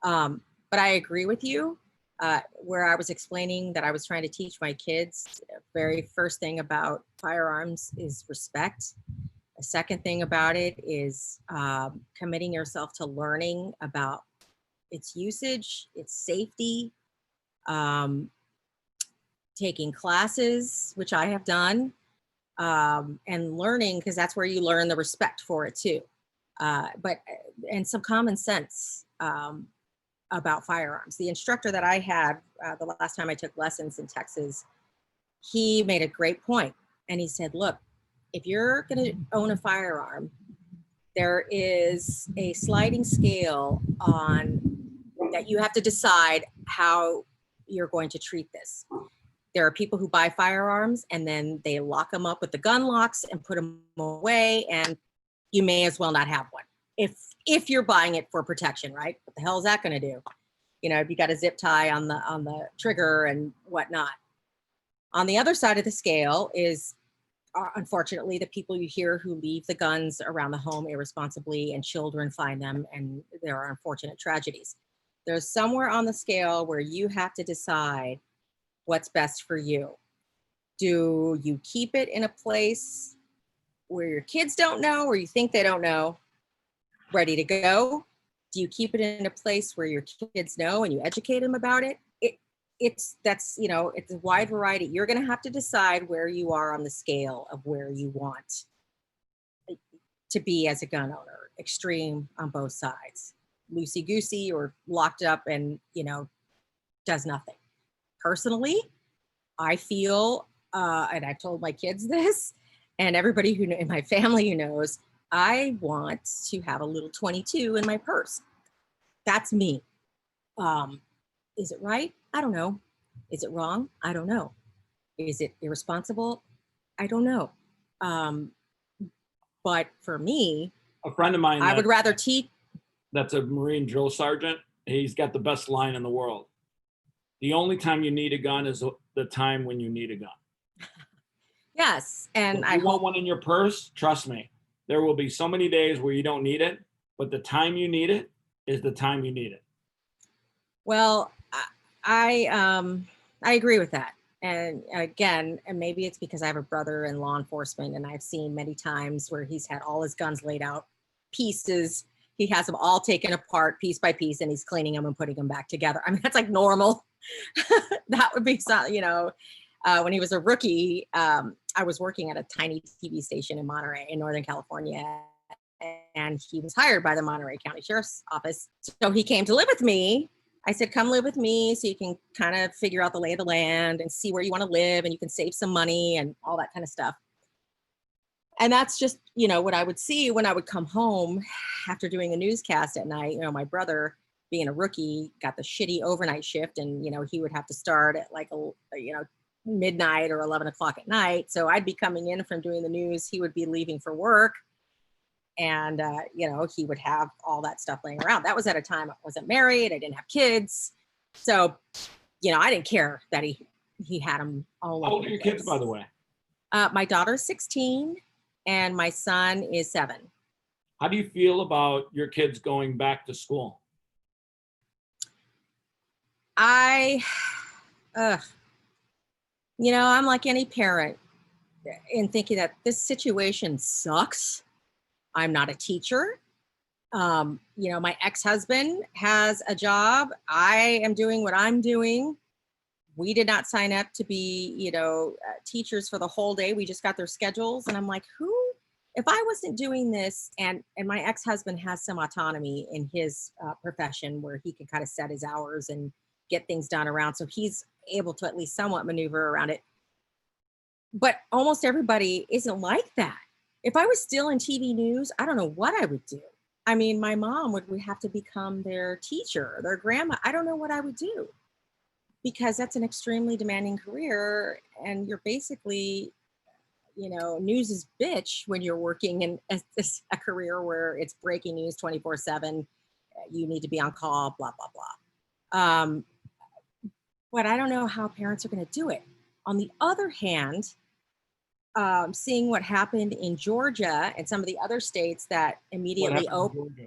But I agree with you. Where I was explaining that I was trying to teach my kids, very first thing about firearms is respect. The second thing about it is committing yourself to learning about its usage, its safety, taking classes, which I have done, and learning, because that's where you learn the respect for it too. And some common sense about firearms. The instructor that I had the last time I took lessons in Texas, he made a great point. And he said, look, if you're going to own a firearm, there is a sliding scale on that you have to decide how you're going to treat this. There are people who buy firearms and then they lock them up with the gun locks and put them away, and you may as well not have one if you're buying it for protection, right? What the hell is that going to do? if you got a zip tie on the trigger and whatnot. On the other side of the scale is, unfortunately, the people you hear who leave the guns around the home irresponsibly and children find them, and there are unfortunate tragedies. There's somewhere on the scale where you have to decide what's best for you. Do you keep it in a place where your kids don't know, or you think they don't know, ready to go? Do you keep it in a place where your kids know and you educate them about it? It's a wide variety. You're going to have to decide where you are on the scale of where you want to be as a gun owner. Extreme on both sides, loosey goosey or locked up and does nothing. Personally, I feel, and I've told my kids this, and everybody who in my family who knows, I want to have a little 22 in my purse. That's me. Is it right? I don't know. Is it wrong? I don't know. Is it irresponsible? I don't know. But for me, a friend of mine, I would rather teach. That's a Marine drill sergeant. He's got the best line in the world. The only time you need a gun is the time when you need a gun. Yes, and if you want one in your purse, trust me, there will be so many days where you don't need it, but the time you need it is the time you need it. Well, I agree with that. And again, and maybe it's because I have a brother in law enforcement, and I've seen many times where he's had all his guns laid out, pieces. He has them all taken apart piece by piece, and he's cleaning them and putting them back together. I mean, that's like normal. That would be, when he was a rookie, I was working at a tiny TV station in Monterey, in Northern California, and he was hired by the Monterey County Sheriff's Office. So he came to live with me. I said, come live with me so you can kind of figure out the lay of the land and see where you want to live, and you can save some money and all that kind of stuff. And that's just, what I would see when I would come home after doing a newscast at night. My brother, being a rookie, got the shitty overnight shift, and, he would have to start at like, midnight or 11 o'clock at night. So I'd be coming in from doing the news. He would be leaving for work. And, he would have all that stuff laying around. That was at a time I wasn't married. I didn't have kids. So, I didn't care that he had them all over. How old are your kids, by the way? My daughter's 16 and my son is 7. How do you feel about your kids going back to school? I'm like any parent in thinking that this situation sucks. I'm not a teacher. My ex-husband has a job. I am doing what I'm doing. We did not sign up to be, teachers for the whole day. We just got their schedules. And I'm like, if I wasn't doing this, and my ex-husband has some autonomy in his profession where he can kind of set his hours and get things done around. So he's able to at least somewhat maneuver around it. But almost everybody isn't like that. If I was still in TV news, I don't know what I would do. I mean, my mom would have to become their teacher, their grandma. I don't know what I would do, because that's an extremely demanding career. And you're basically, news is bitch when you're working in a career where it's breaking news 24/7. You need to be on call, blah, blah, blah. But I don't know how parents are going to do it. On the other hand, seeing what happened in Georgia and some of the other states that immediately opened,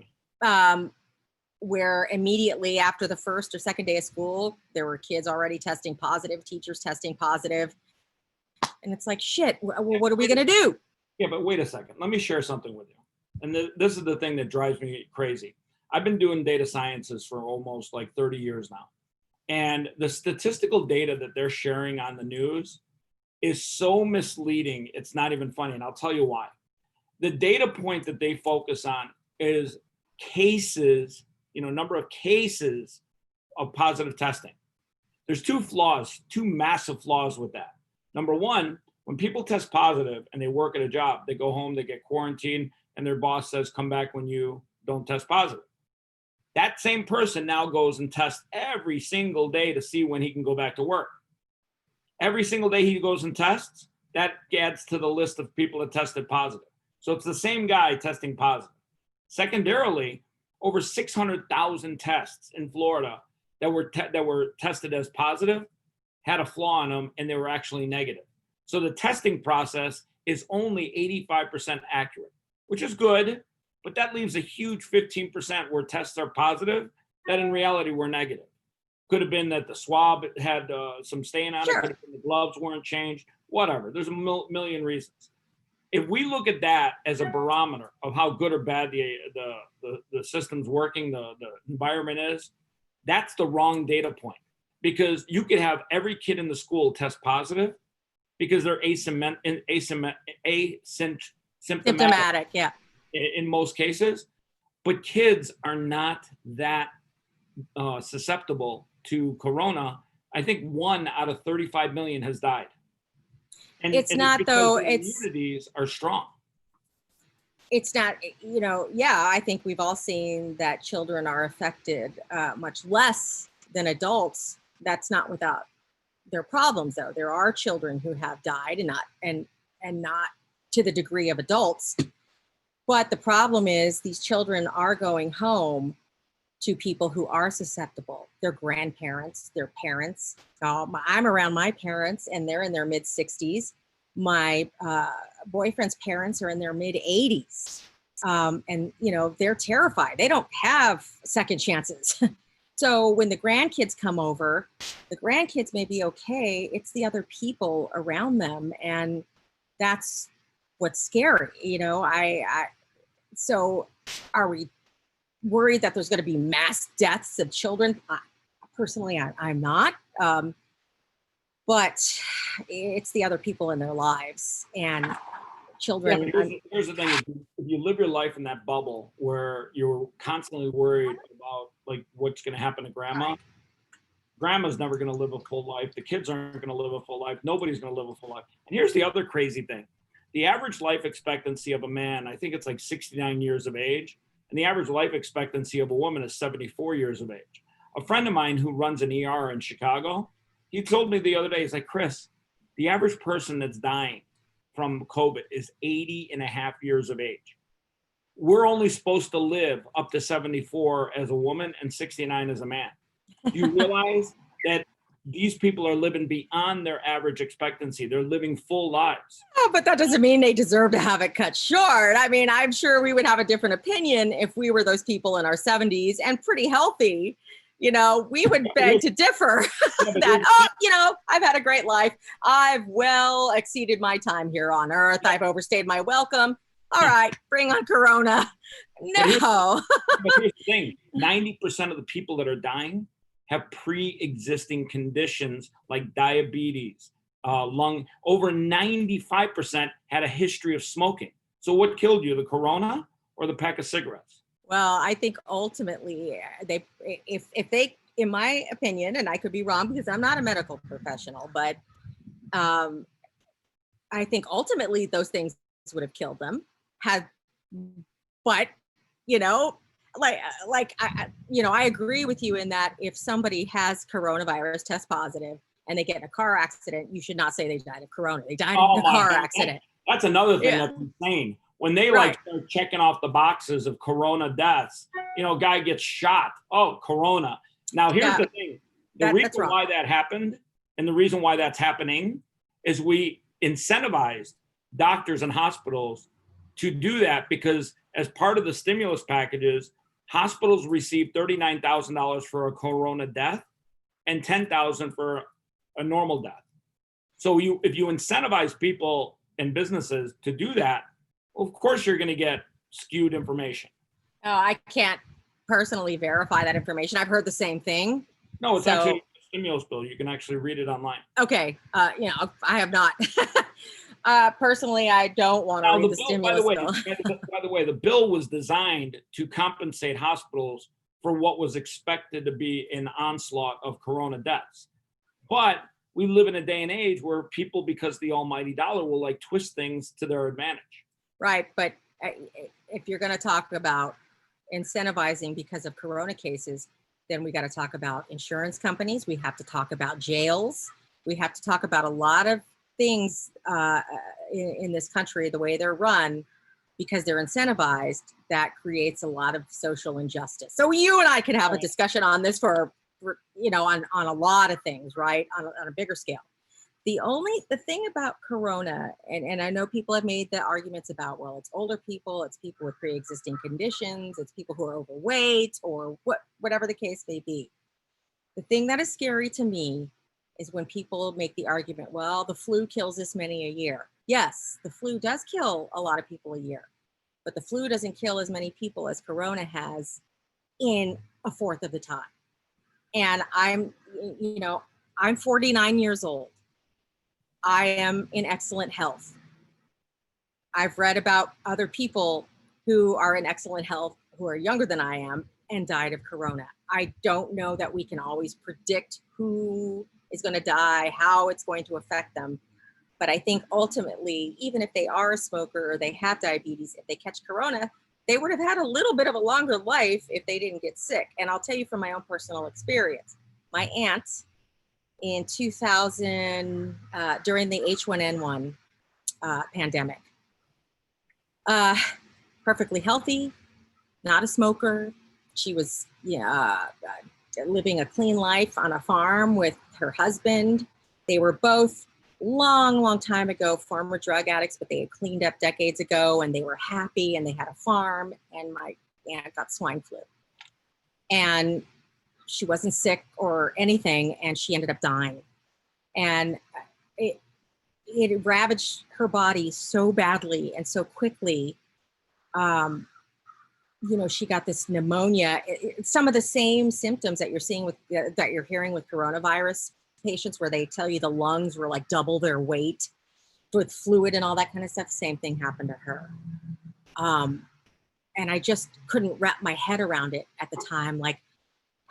where immediately after the first or second day of school, there were kids already testing positive, teachers testing positive. And it's like, shit, what are we going to do? Yeah, but wait a second. Let me share something with you. And this is the thing that drives me crazy. I've been doing data sciences for almost like 30 years now. And the statistical data that they're sharing on the news is so misleading. It's not even funny. And I'll tell you why. The data point that they focus on is cases, number of cases of positive testing. There's two massive flaws with that. Number one, when people test positive and they work at a job, they go home, they get quarantined, and their boss says, come back when you don't test positive. That same person now goes and tests every single day to see when he can go back to work. Every single day he goes and tests, that adds to the list of people that tested positive. So it's the same guy testing positive. Secondarily, over 600,000 tests in Florida that were tested as positive had a flaw in them, and they were actually negative. So the testing process is only 85% accurate, which is good, but that leaves a huge 15% where tests are positive that in reality were negative. Could have been that the swab had some stain on it. Sure. Could have been the gloves weren't changed. Whatever. There's a million reasons. If we look at that as a barometer of how good or bad the system's working, the environment is, that's the wrong data point, because you could have every kid in the school test positive because they're asymptomatic Symptomatic, yeah. in most cases, but kids are not that susceptible to corona. I think 1 out of 35 million has died. And It's and not, because though, the it's immunities are strong. it's not, yeah, I think we've all seen that children are affected much less than adults. That's not without their problems, though. There are children who have died, and not to the degree of adults. But the problem is these children are going home to people who are susceptible, their grandparents, their parents. I'm around my parents, and they're in their mid 60s. My boyfriend's parents are in their mid 80s. And, they're terrified. They don't have second chances. So when the grandkids come over, the grandkids may be okay. It's the other people around them. And that's what's scary. So are we worried that there's going to be mass deaths of children? Personally, I'm not. But it's the other people in their lives, and children. Yeah, here's the thing: if you live your life in that bubble where you're constantly worried about like what's going to happen to grandma, grandma's never going to live a full life. The kids aren't going to live a full life. Nobody's going to live a full life. And here's the other crazy thing: the average life expectancy of a man, I think it's like 69 years of age, and the average life expectancy of a woman is 74 years of age. A friend of mine who runs an ER in Chicago, he told me the other day, he's like, Chris, the average person that's dying from COVID is 80 and a half years of age. We're only supposed to live up to 74 as a woman and 69 as a man. Do you realize that these people are living beyond their average expectancy? They're living full lives. Oh, but that doesn't mean they deserve to have it cut short. I mean, I'm sure we would have a different opinion if we were those people in our 70s and pretty healthy. We would beg to differ that, I've had a great life. I've well exceeded my time here on earth. I've overstayed my welcome. All right, bring on Corona. No. But here's the thing, 90% of the people that are dying have pre-existing conditions like diabetes, lung. Over 95% had a history of smoking. So what killed you, the Corona or the pack of cigarettes? Well, I think ultimately if they, in my opinion, and I could be wrong because I'm not a medical professional, but I think ultimately those things would have killed them. But I agree with you in that if somebody has coronavirus, test positive, and they get in a car accident, you should not say they died of corona. They died in a car accident. That's another thing that's insane. When they start checking off the boxes of corona deaths, guy gets shot. Oh, corona. Now here's the thing. The reason why that happened and the reason why that's happening is we incentivized doctors and hospitals to do that, because as part of the stimulus packages, hospitals received $39,000 for a corona death and $10,000 for a normal death. So if you incentivize people and businesses to do that, of course you're going to get skewed information. Oh, I can't personally verify that information. I've heard the same thing. No, it's actually a stimulus bill. You can actually read it online. Okay. I have not. Personally, I don't want to read the stimulus bill. By the way, the bill was designed to compensate hospitals for what was expected to be an onslaught of corona deaths. But we live in a day and age where people, because the almighty dollar, will like twist things to their advantage. Right. But if you're going to talk about incentivizing because of corona cases, then we got to talk about insurance companies. We have to talk about jails. We have to talk about a lot of things in this country, the way they're run, because they're incentivized. That creates a lot of social injustice. So you and I could have a discussion on this for on a lot of things, right? On a bigger scale. The thing about Corona, and I know people have made the arguments about, well, it's older people, it's people with pre-existing conditions, it's people who are overweight, or whatever the case may be. The thing that is scary to me is when people make the argument, well, the flu kills this many a year. Yes, the flu does kill a lot of people a year, but the flu doesn't kill as many people as Corona has in a fourth of the time. And I'm 49 years old. I am in excellent health. I've read about other people who are in excellent health, who are younger than I am, and died of Corona. I don't know that we can always predict who is going to die, how it's going to affect them. But I think ultimately, even if they are a smoker or they have diabetes, if they catch Corona, they would have had a little bit of a longer life if they didn't get sick. And I'll tell you from my own personal experience, my aunt in 2000, during the H1N1 pandemic, perfectly healthy, not a smoker. She was living a clean life on a farm with her husband. They were both long time ago former drug addicts, but they had cleaned up decades ago, and they were happy, and they had a farm. And my aunt got swine flu, and she wasn't sick or anything, and she ended up dying. And it ravaged her body so badly and so quickly. She got this pneumonia. Some of the same symptoms that you're hearing with coronavirus patients, where they tell you the lungs were like double their weight with fluid and all that kind of stuff. Same thing happened to her. And I just couldn't wrap my head around it at the time. Like,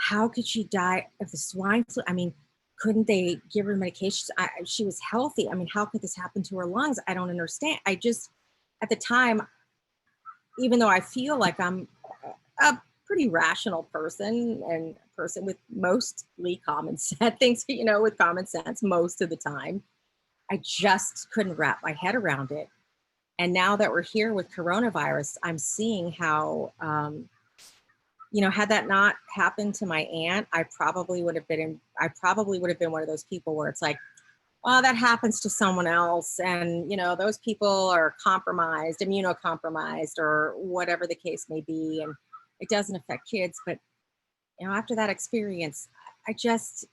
how could she die of the swine flu? I mean, couldn't they give her medications? She was healthy. I mean, how could this happen to her lungs? I don't understand. I just, at the time, even though I feel like I'm a pretty rational person and a person with mostly common sense, things, with common sense most of the time, I just couldn't wrap my head around it. And now that we're here with coronavirus, I'm seeing how, had that not happened to my aunt, I probably would have been one of those people where it's like, well, that happens to someone else. And, those people are compromised, immunocompromised, or whatever the case may be. And it doesn't affect kids. But, after that experience, it's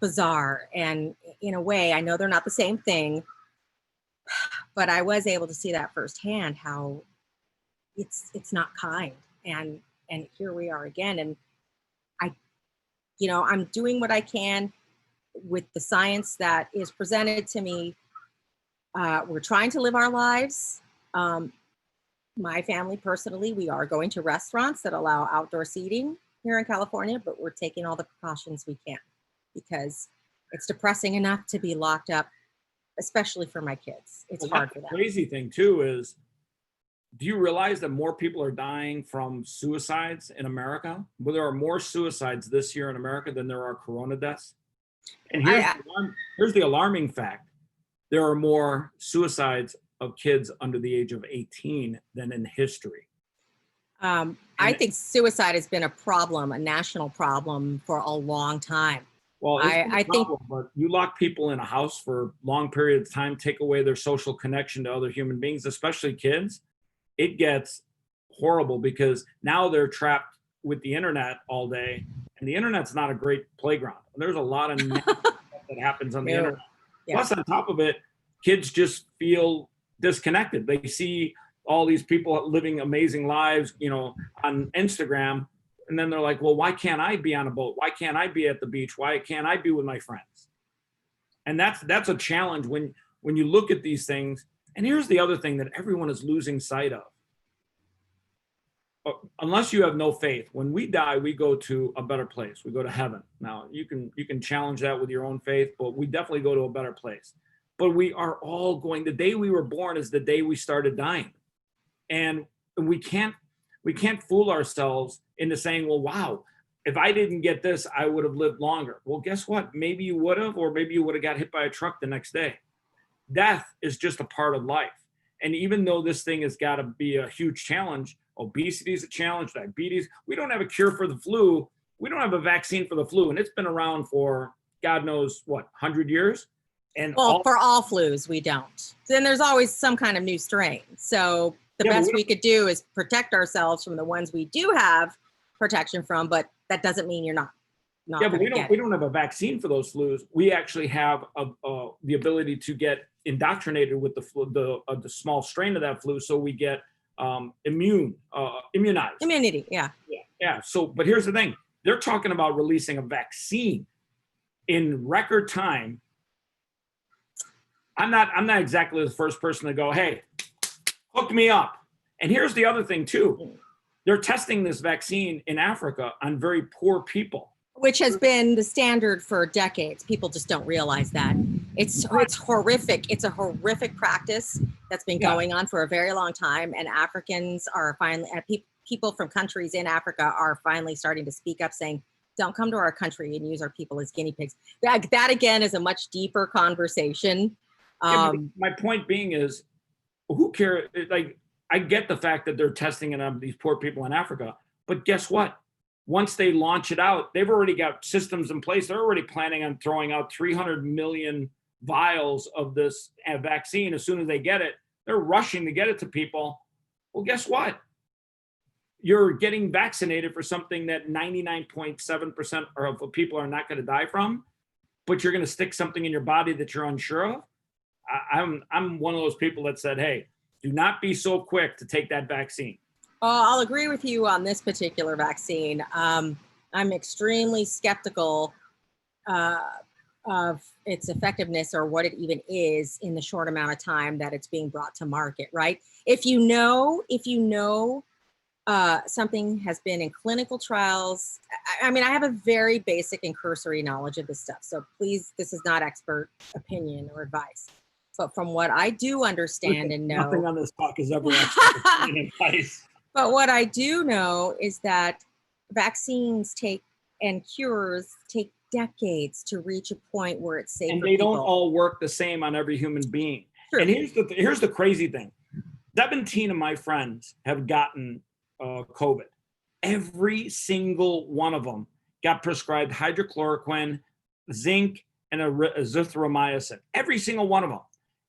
bizarre. And in a way, I know they're not the same thing, but I was able to see that firsthand, how it's not kind. And here we are again. And I'm doing what I can with the science that is presented to me. We're trying to live our lives. My family, personally, we are going to restaurants that allow outdoor seating here in California, but we're taking all the precautions we can, because it's depressing enough to be locked up, especially for my kids. It's hard for them. The crazy thing too is, do you realize that more people are dying from suicides in America? Well, there are more suicides this year in America than there are Corona deaths. And here's the alarming fact. There are more suicides of kids under the age of 18 than in history. I think suicide has been a national problem for a long time. Well, I think, but you lock people in a house for long periods of time, take away their social connection to other human beings, especially kids. It gets horrible, because now they're trapped with the internet all day, and the internet's not a great playground. There's a lot of stuff that happens on the internet. Yeah. Plus, on top of it, kids just feel disconnected. They see all these people living amazing lives, on Instagram, and then they're like, well, why can't I be on a boat? Why can't I be at the beach? Why can't I be with my friends? And that's a challenge when you look at these things. And here's the other thing that everyone is losing sight of. Unless you have no faith, when we die, we go to a better place. We go to heaven. Now, you can challenge that with your own faith, but we definitely go to a better place. But we are all going, the day we were born is the day we started dying. And we can't fool ourselves into saying, well, wow, if I didn't get this, I would have lived longer. Well, guess what? Maybe you would have, or maybe you would have got hit by a truck the next day. Death is just a part of life. And even though this thing has got to be a huge challenge, obesity is a challenge, diabetes, we don't have a cure for the flu, we don't have a vaccine for the flu, and it's been around for God knows what, 100 years. And Well, for all flus, we don't. Then there's always some kind of new strain. So the best we could do is protect ourselves from the ones we do have protection from, but that doesn't mean you're not. Yeah, but we don't have a vaccine for those flus. We actually have the ability to get indoctrinated with the flu, the small strain of that flu, so we get immunized. Immunity, yeah. Yeah. So, but here's the thing: they're talking about releasing a vaccine in record time. I'm not exactly the first person to go, hey, hook me up. And here's the other thing too: they're testing this vaccine in Africa on very poor people, which has been the standard for decades. People just don't realize that. It's horrific. It's a horrific practice that's been going on for a very long time. And Africans are finally, people from countries in Africa are finally starting to speak up, saying, don't come to our country and use our people as guinea pigs. That again is a much deeper conversation. My point being is, who cares? Like, I get the fact that they're testing it on these poor people in Africa, but guess what? Once they launch it out, they've already got systems in place. They're already planning on throwing out 300 million vials of this vaccine as soon as they get it. They're rushing to get it to people. Well, guess what? You're getting vaccinated for something that 99.7% of people are not going to die from, but you're going to stick something in your body that you're unsure of. I'm one of those people that said, hey, do not be so quick to take that vaccine. I'll agree with you on this particular vaccine. I'm extremely skeptical of its effectiveness or what it even is in the short amount of time that it's being brought to market, right? If you know something has been in clinical trials, I mean, I have a very basic and cursory knowledge of this stuff. So please, this is not expert opinion or advice. But from what I do understand and know, nothing on this talk is ever expert opinion advice. But what I do know is that vaccines and cures take decades to reach a point where it's safe. And they don't all work the same on every human being. True. And here's the crazy thing: 17 of my friends have gotten COVID. Every single one of them got prescribed hydrochloroquine, zinc, and azithromycin. Every single one of them.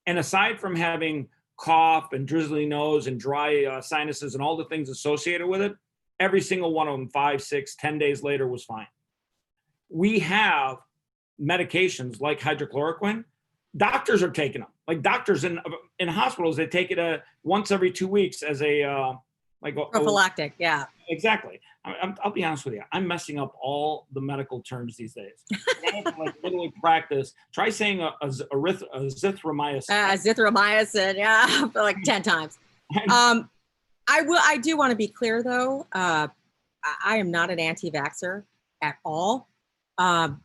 And aside from having cough and drizzly nose and dry sinuses and all the things associated with it, every single one of them 5, 6, 10 days later was fine. We have medications like hydrochloroquine. Doctors are taking them. Like doctors in hospitals, they take it once every 2 weeks as a prophylactic. Yeah, exactly. I'll be honest with you. I'm messing up all the medical terms these days. I have to literally practice. Try saying azithromycin. Azithromycin, yeah, for like 10 times. I do want to be clear though. I am not an anti-vaxxer at all. That's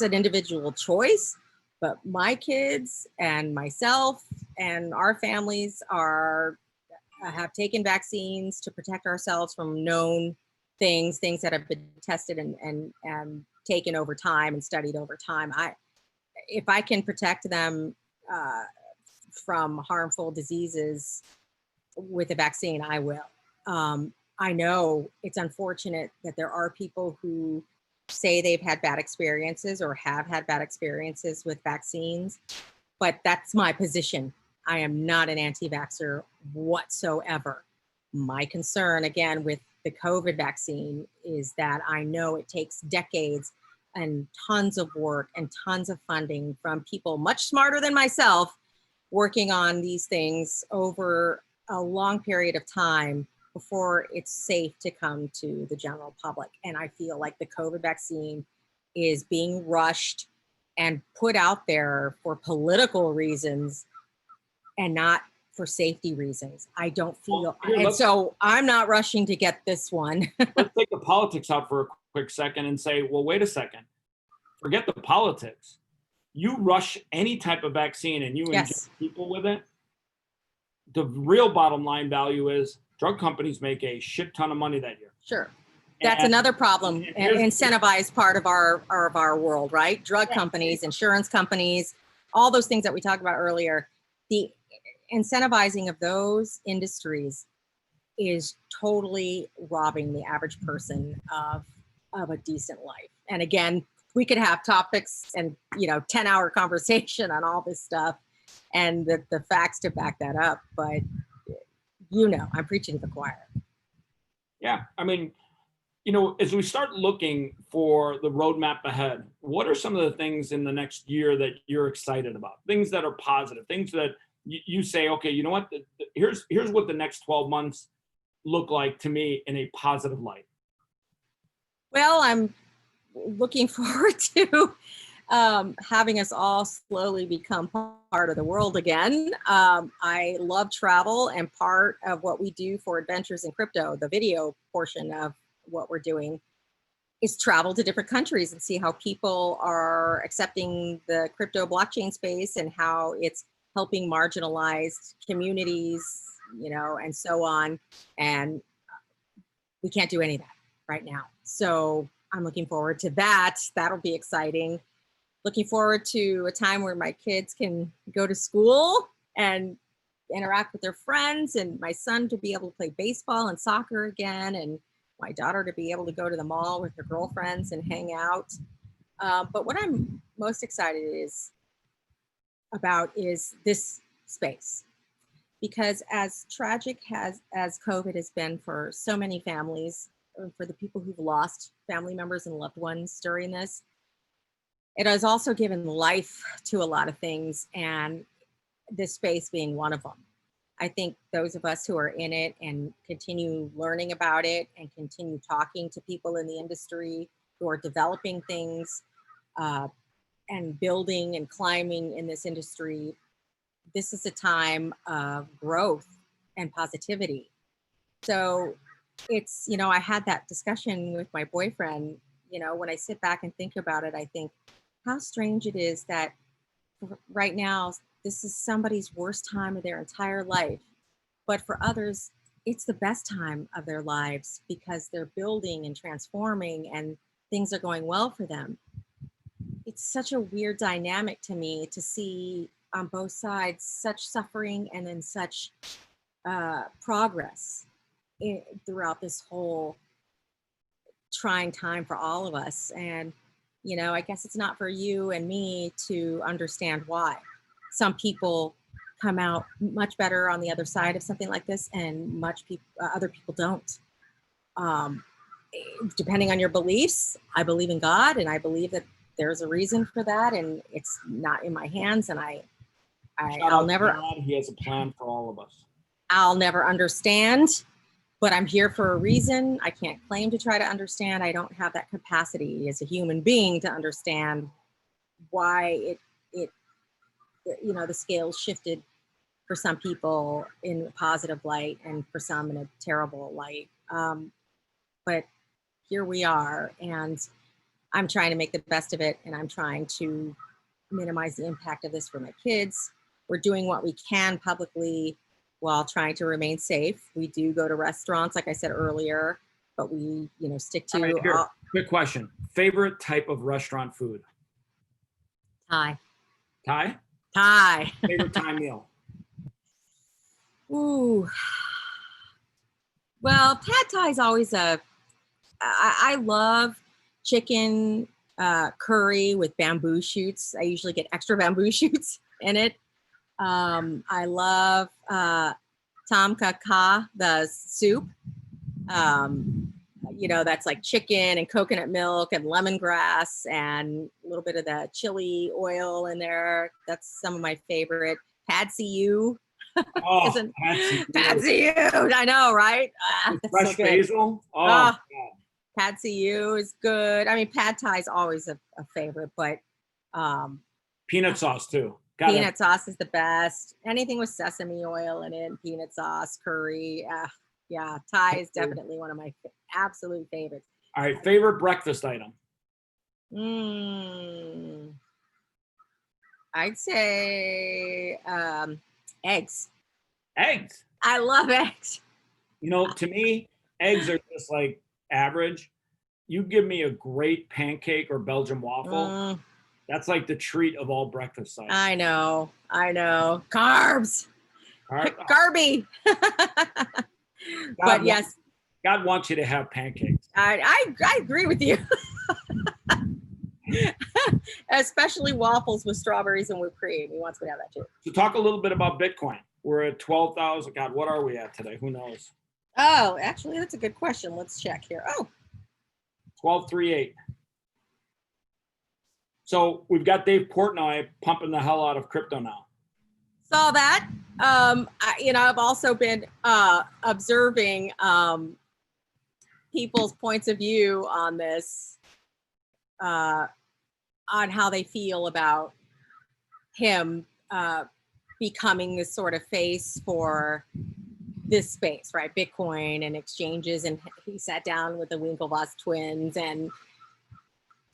an individual choice, but my kids and myself and our families have taken vaccines to protect ourselves from known things that have been tested and taken over time and studied over time. If I can protect them from harmful diseases with a vaccine, I will. I know it's unfortunate that there are people who say they've had bad experiences or have had bad experiences with vaccines, but that's my position. I am not an anti-vaxxer whatsoever. My concern, again, with the COVID vaccine is that I know it takes decades and tons of work and tons of funding from people much smarter than myself working on these things over a long period of time before it's safe to come to the general public. And I feel like the COVID vaccine is being rushed and put out there for political reasons and not for safety reasons. I don't feel, so I'm not rushing to get this one. Let's take the politics out for a quick second and say, well, wait a second. Forget the politics. You rush any type of vaccine and you inject people with it. The real bottom line value is drug companies make a shit ton of money that year. Sure. That's another problem, incentivized part of our world, right? Drug companies, insurance companies, all those things that we talked about earlier. The incentivizing of those industries is totally robbing the average person of a decent life. And again, we could have topics and 10-hour conversation on all this stuff and the facts to back that up, but I'm preaching to the choir. Yeah, I mean, as we start looking for the roadmap ahead, what are some of the things in the next year that you're excited about? Things that are positive, things that you say, okay, you know what? Here's what the next 12 months look like to me in a positive light. Well, I'm looking forward to having us all slowly become part of the world again. I love travel, and part of what we do for Adventures in Crypto, the video portion of what we're doing, is travel to different countries and see how people are accepting the crypto blockchain space and how it's helping marginalized communities, and so on. And we can't do any of that right now. So I'm looking forward to that. That'll be exciting. Looking forward to a time where my kids can go to school and interact with their friends, and my son to be able to play baseball and soccer again, and my daughter to be able to go to the mall with her girlfriends and hang out. But what I'm most excited about is this space, because as tragic as COVID has been for so many families, for the people who've lost family members and loved ones during this, it has also given life to a lot of things, and this space being one of them. I think those of us who are in it and continue learning about it and continue talking to people in the industry who are developing things and building and climbing in this industry, this is a time of growth and positivity. So it's, I had that discussion with my boyfriend, when I sit back and think about it, I think how strange it is that right now, this is somebody's worst time of their entire life. But for others, it's the best time of their lives because they're building and transforming and things are going well for them. It's such a weird dynamic to me to see on both sides such suffering and then such progress throughout this whole trying time for all of us. And, I guess it's not for you and me to understand why. Some people come out much better on the other side of something like this, and other people don't. Depending on your beliefs, I believe in God, and I believe that there's a reason for that, and it's not in my hands. And I'll never. God, he has a plan for all of us. I'll never understand, but I'm here for a reason. I can't claim to try to understand. I don't have that capacity as a human being to understand why the scales shifted for some people in a positive light and for some in a terrible light. But here we are, and I'm trying to make the best of it, and I'm trying to minimize the impact of this for my kids. We're doing what we can publicly while trying to remain safe. We do go to restaurants, like I said earlier, but we, stick to. Right, here, quick question. Favorite type of restaurant food? Thai. Thai? Thai. Favorite Thai meal? Ooh. Well, pad Thai is always I love chicken curry with bamboo shoots. I usually get extra bamboo shoots in it. I love tom kha ka, the soup. That's like chicken and coconut milk and lemongrass and a little bit of the chili oil in there. That's some of my favorite. Pad see ew. Oh, pad see ew. I know, right? Fresh so basil. Oh, pad see ew is good. I mean, pad thai is always a favorite, but peanut sauce too. Peanut sauce is the best. Anything with sesame oil in it, peanut sauce, curry. Yeah, Thai is definitely one of my absolute favorites. All right, favorite breakfast item? I'd say eggs. Eggs? I love eggs. To me, eggs are just like average. You give me a great pancake or Belgian waffle. That's like the treat of all breakfast items. I know. Carbs. Garby. But yes, God wants you to have pancakes. I agree with you. Especially waffles with strawberries and whipped cream. He wants me to have that too. So talk a little bit about Bitcoin. We're at 12,000. God, what are we at today? Who knows? Oh, actually, that's a good question. Let's check here. Oh, 1238. So we've got Dave Portnoy pumping the hell out of crypto now. saw that. I've also been observing people's points of view on this, on how they feel about him becoming this sort of face for this space, right? Bitcoin and exchanges. And he sat down with the Winklevoss twins, and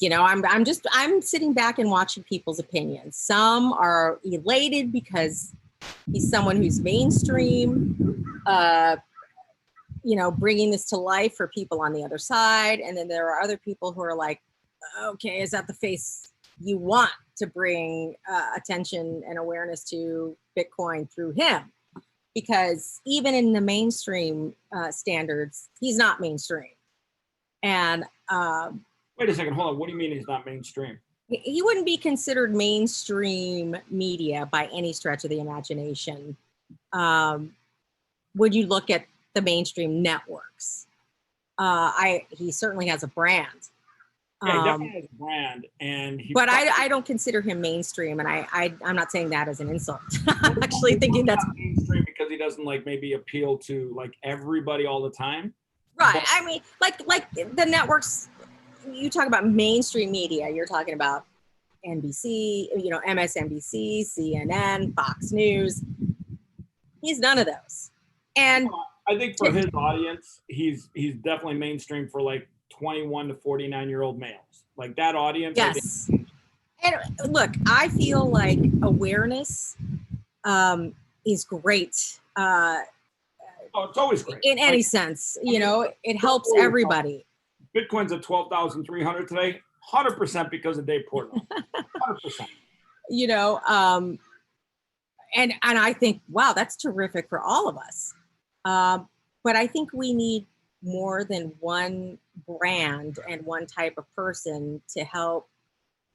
I'm sitting back and watching people's opinions. Some are elated because he's someone who's mainstream, bringing this to life for people on the other side. And then there are other people who are like, okay, is that the face you want to bring attention and awareness to Bitcoin through him? Because even in the mainstream standards, he's not mainstream. And wait a second, hold on. What do you mean he's not mainstream? He wouldn't be considered mainstream media by any stretch of the imagination. Would you look at the mainstream networks? He certainly has a brand. Yeah, he definitely has a brand, but I don't consider him mainstream, and I'm not saying that as an insult. I'm actually thinking that's mainstream because he doesn't maybe appeal to everybody all the time. Right. But, I mean, like the networks. You talk about mainstream media. You're talking about NBC, MSNBC, CNN, Fox News. He's none of those. And I think for his audience, he's definitely mainstream for 21 to 49-year-old males. That audience. Yes. And look, I feel like awareness is great. It's always great. In any sense, it helps everybody. Bitcoin's at 12,300 today, 100% because of Dave Portnoy. 100%. And I think, wow, that's terrific for all of us. But I think we need more than one brand and one type of person to help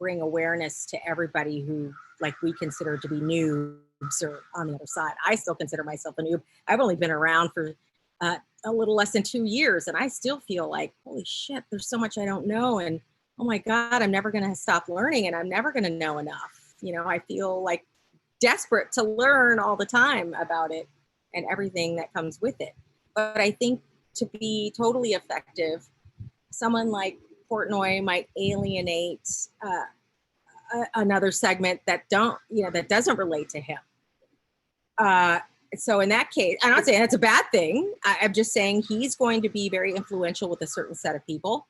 bring awareness to everybody who we consider to be noobs or on the other side. I still consider myself a noob. I've only been around for a little less than 2 years, and I still feel like, holy shit, there's so much I don't know. And oh my God, I'm never going to stop learning, and I'm never going to know enough. I feel desperate to learn all the time about it and everything that comes with it. But I think to be totally effective, someone like Portnoy might alienate another segment that doesn't relate to him. So in that case, I'm not saying that's a bad thing. I'm just saying he's going to be very influential with a certain set of people.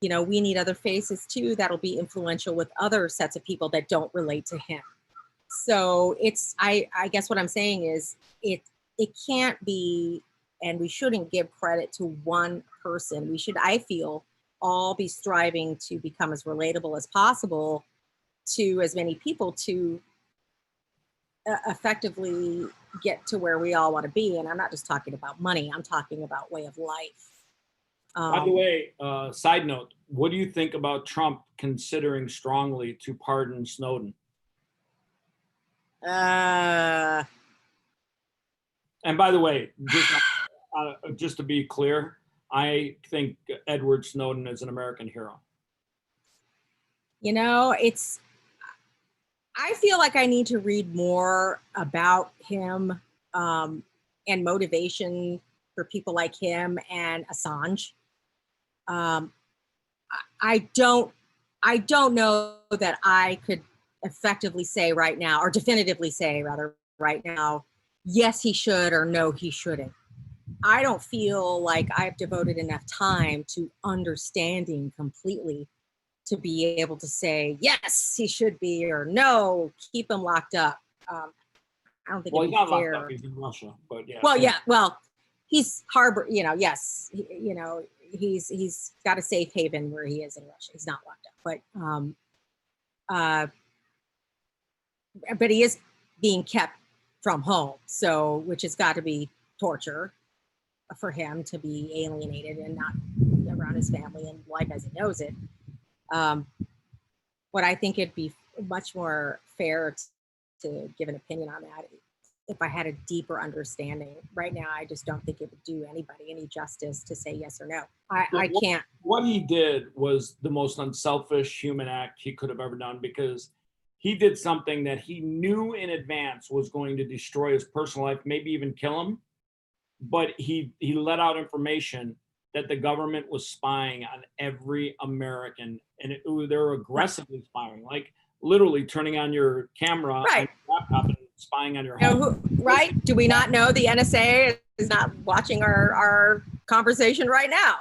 We need other faces too that'll be influential with other sets of people that don't relate to him. So I guess what I'm saying is it can't be, and we shouldn't give credit to one person. We should, I feel, all be striving to become as relatable as possible to as many people to effectively get to where we all want to be. And I'm not just talking about money, I'm talking about way of life. By the way, side note, what do you think about Trump considering strongly to pardon Snowden? And by the way, just to be clear, I think Edward Snowden is an American hero. I feel like I need to read more about him and motivation for people like him and Assange. I don't know that I could effectively say right now, or definitively say rather right now, yes, he should, or no, he shouldn't. I don't feel like I've devoted enough time to understanding completely to be able to say, yes, he should be, or no, keep him locked up. I don't think he's not fair. Locked up. He's in Russia, but yeah. Well, yeah, well, he's yes, he's got a safe haven where he is in Russia. He's not locked up, but he is being kept from home, so which has got to be torture. for him to be alienated and not around his family and life as he knows it. But I think it'd be much more fair to give an opinion on that if I had a deeper understanding. Right now, I just don't think it would do anybody any justice to say yes or no. I can't. What he did was the most unselfish human act he could have ever done, because he did something that he knew in advance was going to destroy his personal life, maybe even kill him. But he let out information that the government was spying on every American, and they were aggressively spying, like literally turning on your camera Right. on your laptop and spying on your home. Right? Do we not know the NSA is not watching our conversation right now?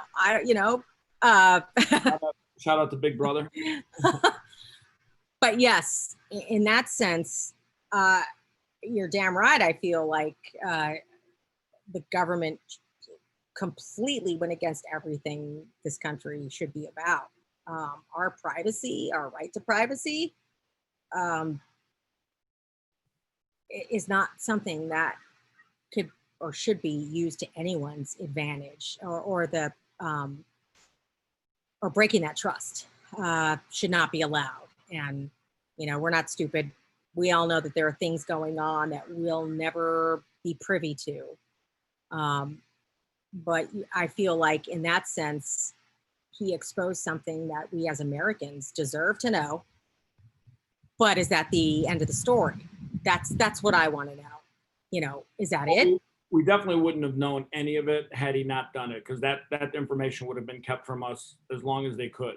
Shout out to Big Brother. But yes, in that sense, you're damn right. I feel like the government completely went against everything this country should be about. Our privacy, our right to privacy, is not something that could or should be used to anyone's advantage, or breaking that trust should not be allowed. And we're not stupid. We all know that there are things going on that we'll never be privy to. But I feel like in that sense, he exposed something that we as Americans deserve to know. But is that the end of the story? That's what I want to know. Is that it? We definitely wouldn't have known any of it had he not done it, because that information would have been kept from us as long as they could.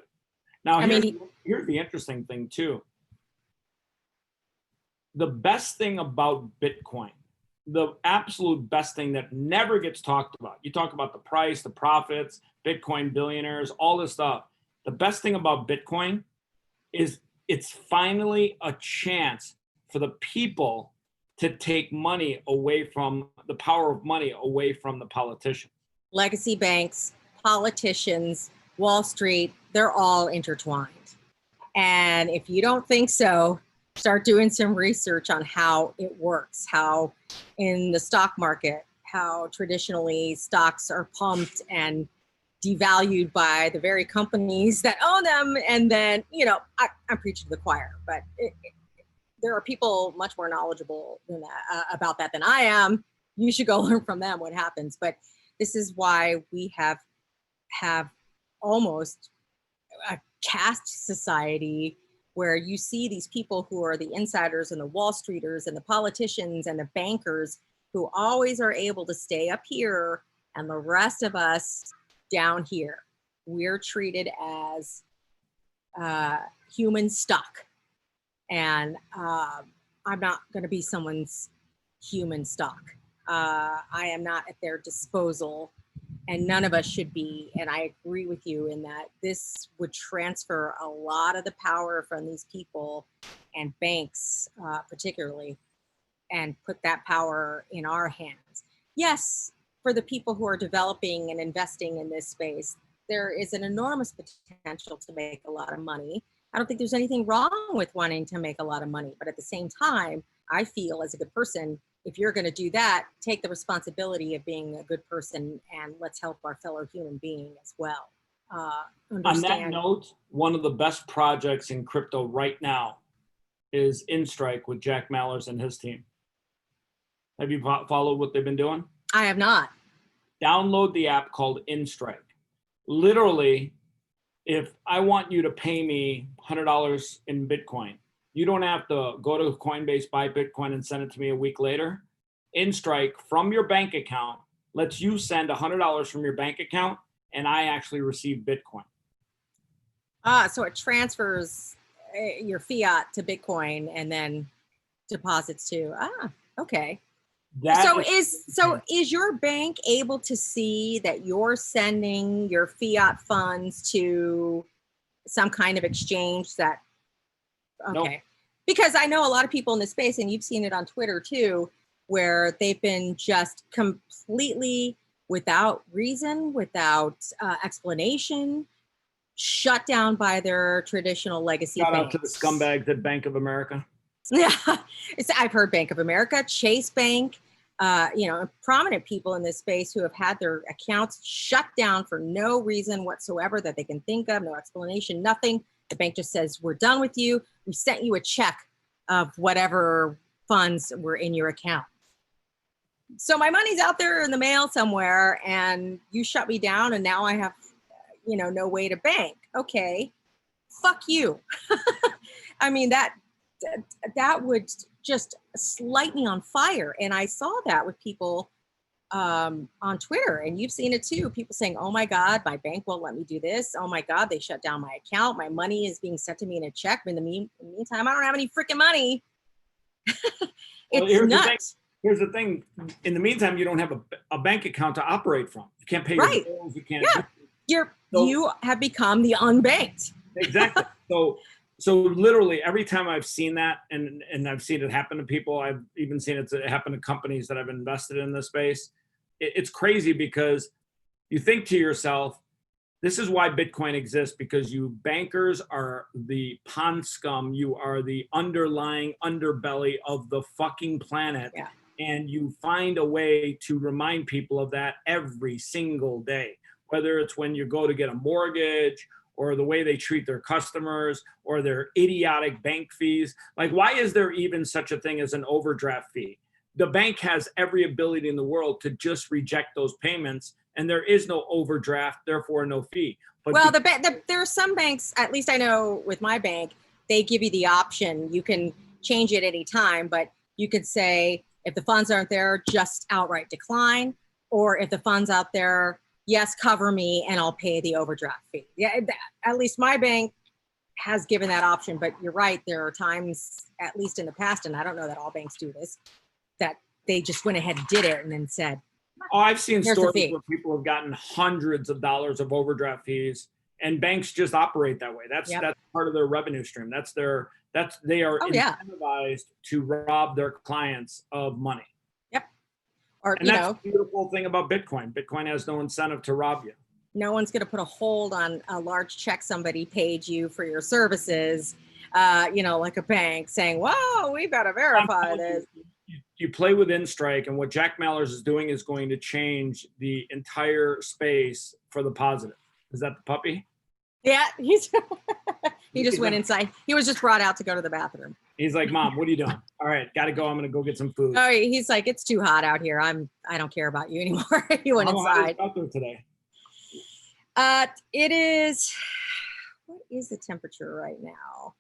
Now, here's the interesting thing too. The best thing about Bitcoin, the absolute best thing that never gets talked about, you talk about the price, the profits, Bitcoin billionaires, all this stuff. The best thing about Bitcoin is it's finally a chance for the people to take money away from the power of money away from the politicians. Legacy banks, politicians, Wall Street, they're all intertwined. And if you don't think so, start doing some research on how it works, how in the stock market, how traditionally stocks are pumped and devalued by the very companies that own them. And then, I'm preaching to the choir, but there are people much more knowledgeable than that, about that than I am. You should go learn from them what happens. But this is why we have almost a caste society where you see these people who are the insiders and the Wall Streeters and the politicians and the bankers who always are able to stay up here, and the rest of us down here, we're treated as human stock. And I'm not going to be someone's human stock. I am not at their disposal, and none of us should be. And I agree with you in that this would transfer a lot of the power from these people and banks, particularly, and put that power in our hands. Yes, for the people who are developing and investing in this space, there is an enormous potential to make a lot of money. I don't think there's anything wrong with wanting to make a lot of money, but at the same time, I feel as a good person, if you're going to do that, take the responsibility of being a good person, and let's help our fellow human being as well. On that note, one of the best projects in crypto right now is InStrike with Jack Mallers and his team. Have you followed what they've been doing? I have not. Download the app called InStrike. Literally, if I want you to pay me $100 in Bitcoin, you don't have to go to Coinbase, buy Bitcoin, and send it to me a week later. InStrike from your bank account lets you send $100 from your bank account, and I actually receive Bitcoin. So it transfers your fiat to Bitcoin and then deposits to. Okay. Is your bank able to see that you're sending your fiat funds to some kind of exchange that? Okay. Nope. Because I know a lot of people in this space, and you've seen it on Twitter too, where they've been just completely without reason, without explanation, shut down by their traditional legacy banks. Shout out to the scumbags at Bank of America. Yeah, I've heard Bank of America, Chase Bank, prominent people in this space who have had their accounts shut down for no reason whatsoever that they can think of, no explanation, nothing. The bank just says, we're done with you. We sent you a check of whatever funds were in your account. So my money's out there in the mail somewhere and you shut me down and now I have, no way to bank. Okay, fuck you. I mean, that would just light me on fire. And I saw that with people on Twitter, and you've seen it too. People saying, oh my God, my bank won't let me do this. Oh my God, they shut down my account. My money is being sent to me in a check. But in the meantime, I don't have any freaking money. It's nuts. Here's the thing. In the meantime, you don't have a bank account to operate from. You can't pay your bills. You can't. Yeah, you have become the unbanked. Exactly. So literally every time I've seen that, and I've seen it happen to people, I've even seen it happen to companies that I've invested in this space. It's crazy because you think to yourself, this is why Bitcoin exists, because you bankers are the pond scum. You are the underlying underbelly of the fucking planet. Yeah. And you find a way to remind people of that every single day, whether it's when you go to get a mortgage or the way they treat their customers or their idiotic bank fees. Like, why is there even such a thing as an overdraft fee? The bank has every ability in the world to just reject those payments, and there is no overdraft, therefore no fee. But well, there are some banks, at least I know with my bank, they give you the option. You can change it any time, but you could say, if the funds aren't there, just outright decline. Or if the funds out there, yes, cover me and I'll pay the overdraft fee. Yeah, at least my bank has given that option, but you're right. There are times, at least in the past, and I don't know that all banks do this, that they just went ahead and did it and then said, oh, I've seen stories where people have gotten hundreds of dollars of overdraft fees, and banks just operate that way. That's part of their revenue stream. They are incentivized to rob their clients of money. Yep. Or, and that's the beautiful thing about Bitcoin. Bitcoin has no incentive to rob you. No one's going to put a hold on a large check somebody paid you for your services, like a bank saying, whoa, we've got to verify this. You play within Strike, and what Jack Mallers is doing is going to change the entire space for the positive. Is that the puppy? Yeah, he just went inside. He was just brought out to go to the bathroom. He's like, Mom, what are you doing? All right, got to go. I'm going to go get some food. Oh, he's like, it's too hot out here. I don't care about you anymore. He went inside. How is it out there today? It is, what is the temperature right now?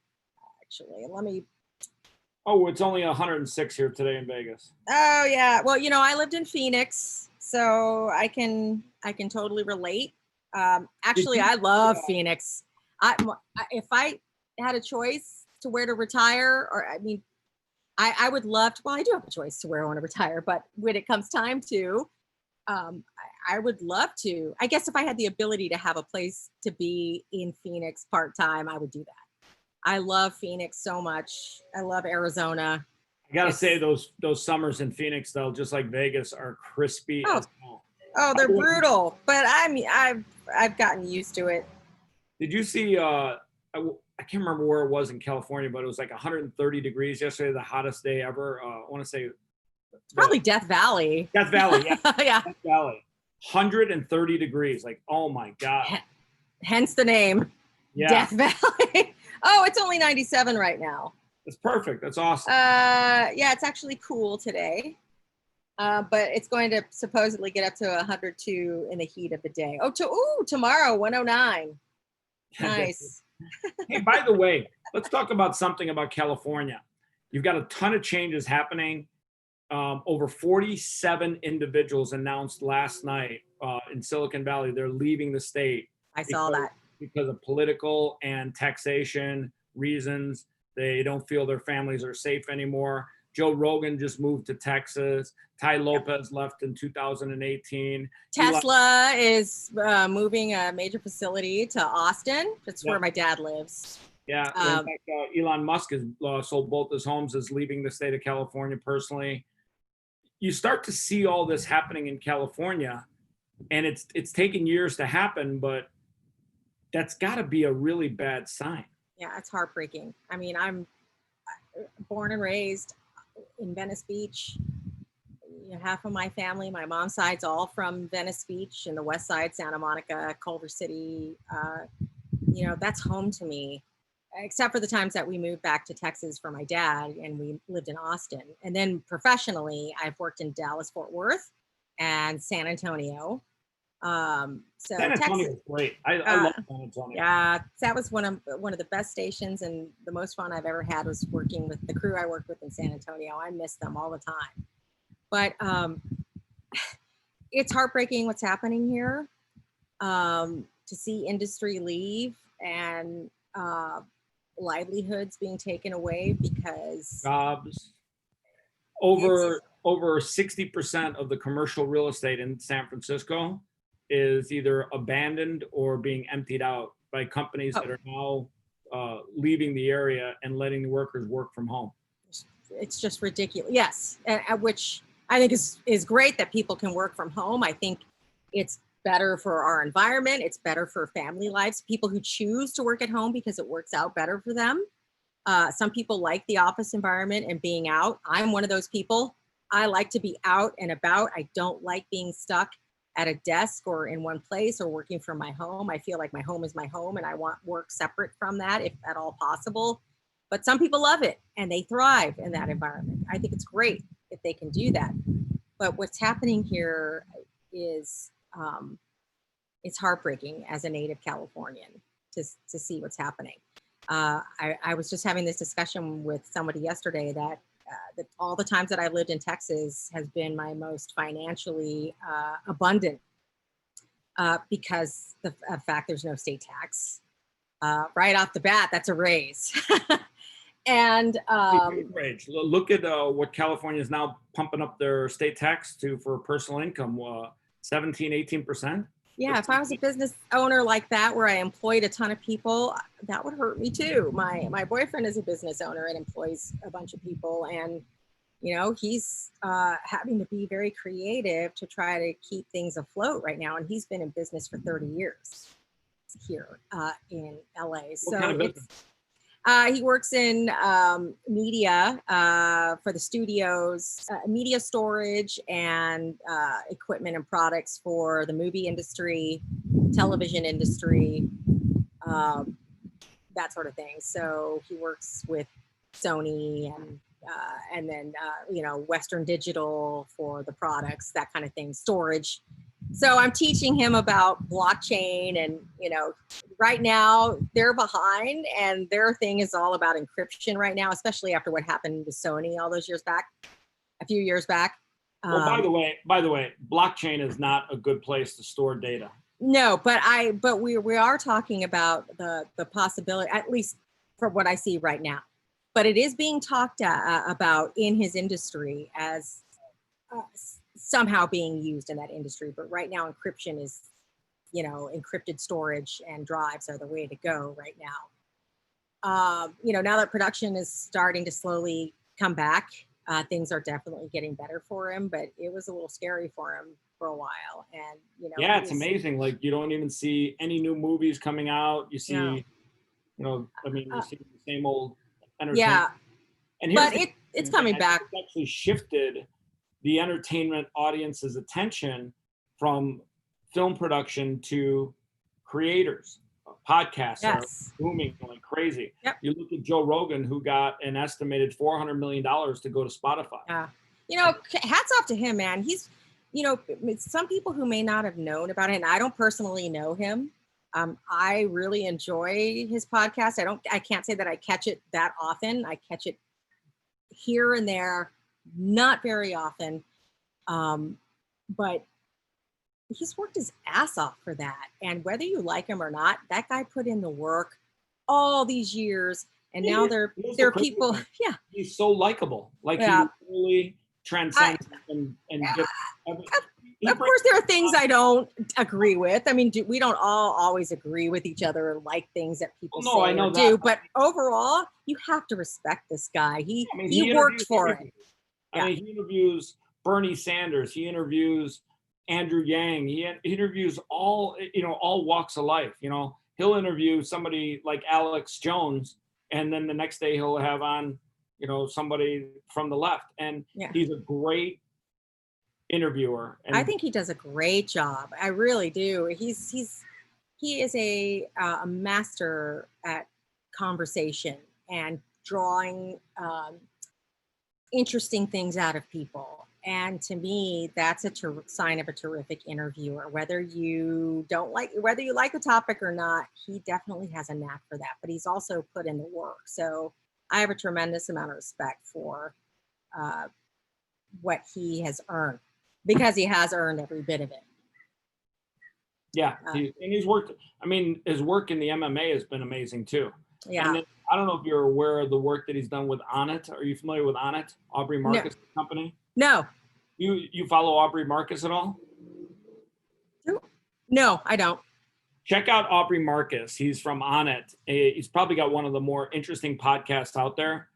Actually, let me. Oh, it's only 106 here today in Vegas. Oh yeah. Well, I lived in Phoenix, so I can totally relate. Actually, I love Phoenix. If I had a choice to where to retire, I would love to. Well, I do have a choice to where I want to retire, but when it comes time to, I would love to. I guess if I had the ability to have a place to be in Phoenix part-time, I would do that. I love Phoenix so much. I love Arizona. I gotta say, those summers in Phoenix, though, just like Vegas, are crispy as hell. Oh, they're brutal, but I've gotten used to it. Did you see? I can't remember where it was in California, but it was like 130 degrees yesterday, the hottest day ever. I want to say it's probably Death Valley. Death Valley, yeah. Yeah. Death Valley. 130 degrees. Like, oh my God. Hence the name. Yeah. Death Valley. Oh, it's only 97 right now. That's perfect. That's awesome. Yeah, it's actually cool today. But it's going to supposedly get up to 102 in the heat of the day. Tomorrow, 109. Nice. Hey, by the way, let's talk about something about California. You've got a ton of changes happening. Over 47 individuals announced last night in Silicon Valley they're leaving the state. I saw that. Because of political and taxation reasons. They don't feel their families are safe anymore. Joe Rogan just moved to Texas. Ty Lopez left in 2018. Tesla is moving a major facility to Austin. That's where my dad lives. Yeah. In fact, Elon Musk has sold both his homes, is leaving the state of California personally. You start to see all this happening in California, and it's taken years to happen, but that's got to be a really bad sign. Yeah, it's heartbreaking. I mean, I'm born and raised in Venice Beach. half of my family, my mom's side's all from Venice Beach and the West Side, Santa Monica, Culver City. That's home to me, except for the times that we moved back to Texas for my dad and we lived in Austin. And then professionally, I've worked in Dallas, Fort Worth, and San Antonio. So San Antonio Texas, is great. I love San Antonio. yeah, that was one of the best stations, and the most fun I've ever had was working with the crew I worked with in San Antonio. I miss them all the time. But it's heartbreaking what's happening here. To see industry leave and livelihoods being taken away because Jobs. Over 60% of the commercial real estate in San Francisco is either abandoned or being emptied out by companies that are now leaving the area and letting the workers work from home. It's just ridiculous. Yes, which I think is great that people can work from home. I think it's better for our environment. It's better for family lives. People who choose to work at home because it works out better for them. Some people like the office environment and being out. I'm one of those people. I like to be out and about. I don't like being stuck at a desk or in one place or working from my home. I feel like my home is my home and I want work separate from that if at all possible. But some people love it and they thrive in that environment. I think it's great if they can do that. But what's happening here is it's heartbreaking as a native Californian to see what's happening. I was just having this discussion with somebody yesterday that all the times that I've lived in Texas has been my most financially abundant because the fact there's no state tax. Right off the bat, that's a raise. And look at what California is now pumping up their state tax to for personal income, 17, 18%. Yeah, if I was a business owner like that, where I employed a ton of people, that would hurt me too. My boyfriend is a business owner and employs a bunch of people, and he's having to be very creative to try to keep things afloat right now. And he's been in business for 30 years here in LA. He works in media for the studios, media storage and equipment and products for the movie industry, television industry, that sort of thing. So he works with Sony and then Western Digital for the products, that kind of thing, storage. So I'm teaching him about blockchain and, right now they're behind and their thing is all about encryption right now, especially after what happened with Sony all those years back, a few years back. Well, by the way, blockchain is not a good place to store data. No, but we are talking about the possibility, at least for what I see right now, but it is being talked about in his industry as somehow being used in that industry. But right now, encryption is, encrypted storage and drives are the way to go right now. Now that production is starting to slowly come back, things are definitely getting better for him, but it was a little scary for him for a while. And, yeah, it's amazing. Like you don't even see any new movies coming out. You see, you see the same old entertainment. Yeah, and but it's coming back. It's actually shifted the entertainment audience's attention from film production to creators. Podcasts are booming like crazy. Yep. You look at Joe Rogan, who got an estimated $400 million to go to Spotify. Hats off to him, man. He's, some people who may not have known about it, and I don't personally know him. I really enjoy his podcast. I can't say that I catch it that often. I catch it here and there, not very often. But he's worked his ass off for that. And whether you like him or not, that guy put in the work all these years. And now there are people. Yeah. He's so likable. Like he really transcends and just of course, there are things I don't agree with. I mean, we don't all always agree with each other or like things that people say or do. But overall, you have to respect this guy. He worked for it. I mean, he interviews Bernie Sanders. He interviews Andrew Yang. He interviews all walks of life. He'll interview somebody like Alex Jones, and then the next day he'll have on, somebody from the left. And he's a great interviewer. And I think he does a great job. I really do. He is a master at conversation and drawing interesting things out of people. And to me, that's a sign of a terrific interviewer. Whether you like the topic or not, he definitely has a knack for that. But he's also put in the work. So I have a tremendous amount of respect for what he has earned, because he has earned every bit of it. Yeah, and he's worked. I mean, his work in the MMA has been amazing too. Yeah. And then, I don't know if you're aware of the work that he's done with Onnit. Are you familiar with Onnit, Aubrey Marcus' company? No. You follow Aubrey Marcus at all? No, I don't. Check out Aubrey Marcus. He's from Onnit. He's probably got one of the more interesting podcasts out there.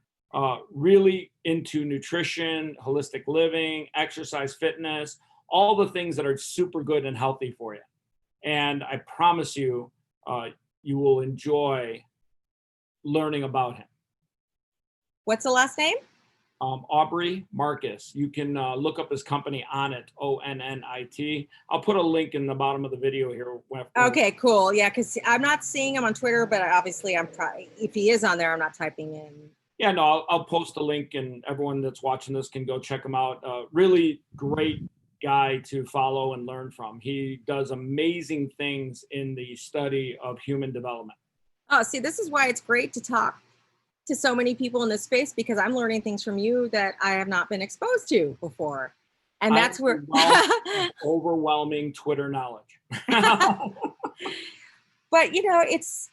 Really into nutrition, holistic living, exercise, fitness, all the things that are super good and healthy for you. And I promise you, you will enjoy learning about him. What's the last name? Aubrey Marcus. You can look up his company Onnit, Onnit. I'll put a link in the bottom of the video here. Okay, cool. Yeah, because I'm not seeing him on Twitter, but obviously if he is on there, I'm not typing in. Yeah, no, I'll post a link, and everyone that's watching this can go check him out. Really great guy to follow and learn from. He does amazing things in the study of human development. Oh, see, this is why it's great to talk to so many people in this space, because I'm learning things from you that I have not been exposed to before. And that's where overwhelming Twitter knowledge. But it's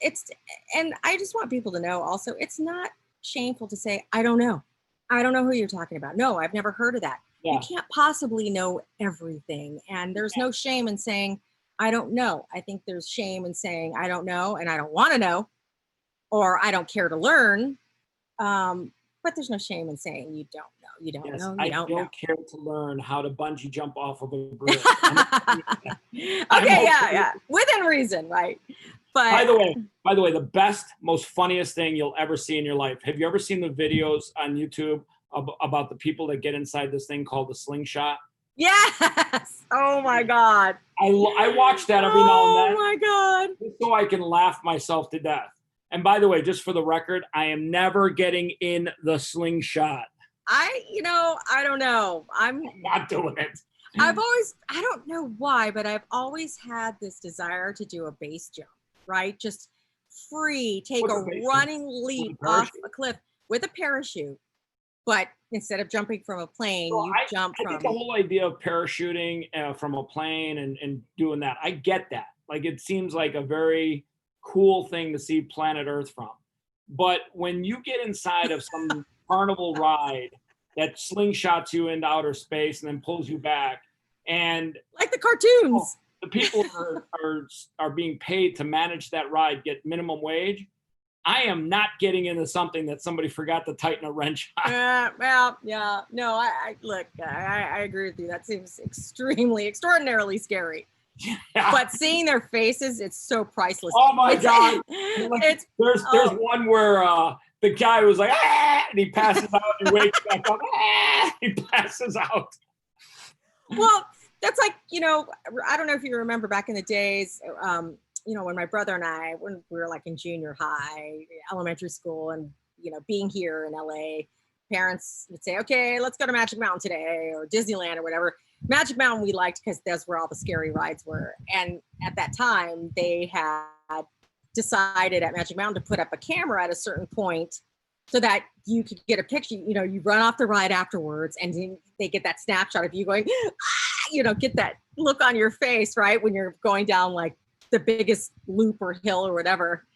and I just want people to know also, it's not shameful to say, I don't know who you're talking about. No, I've never heard of that. Yeah. You can't possibly know everything. And there's no shame in saying, I don't know. I think there's shame in saying, I don't know, and I don't want to know, or I don't care to learn. But there's no shame in saying you don't know. You don't know. You don't know. Care to learn how to bungee jump off of a bridge. Okay, yeah. Within reason, right? But by the way, the best, most funniest thing you'll ever see in your life. Have you ever seen the videos on YouTube about the people that get inside this thing called the slingshot? Yes. Oh my God. I watch that every now and then. Oh my God. Just so I can laugh myself to death. And by the way, just for the record, I am never getting in the slingshot. I don't know. I'm not doing it. I don't know why, but I've always had this desire to do a base jump, right? Just take a running leap off a cliff with a parachute. But instead of jumping from a plane, jump from. I think the whole idea of parachuting from a plane and doing that, I get that. Like, it seems like a very cool thing to see planet Earth from. But when you get inside of some carnival ride that slingshots you into outer space and then pulls you back, and like the cartoons, the people are being paid to manage that ride, get minimum wage. I am not getting into something that somebody forgot to tighten a wrench on. Well, yeah, no, I agree with you. That seems extraordinarily scary. Yeah. But seeing their faces, it's so priceless. Oh my God! There's one where the guy was like, ah! And he passes out and wakes back up. Ah! He passes out. Well, that's like, I don't know if you remember back in the days, when my brother and I, when we were like in junior high, elementary school, and, being here in LA, parents would say, okay, let's go to Magic Mountain today, or Disneyland or whatever. Magic Mountain we liked because that's where all the scary rides were. And at that time, they had decided at Magic Mountain to put up a camera at a certain point so that you could get a picture. You run off the ride afterwards, and they get that snapshot of you going, get that look on your face, right? When you're going down like the biggest loop or hill or whatever.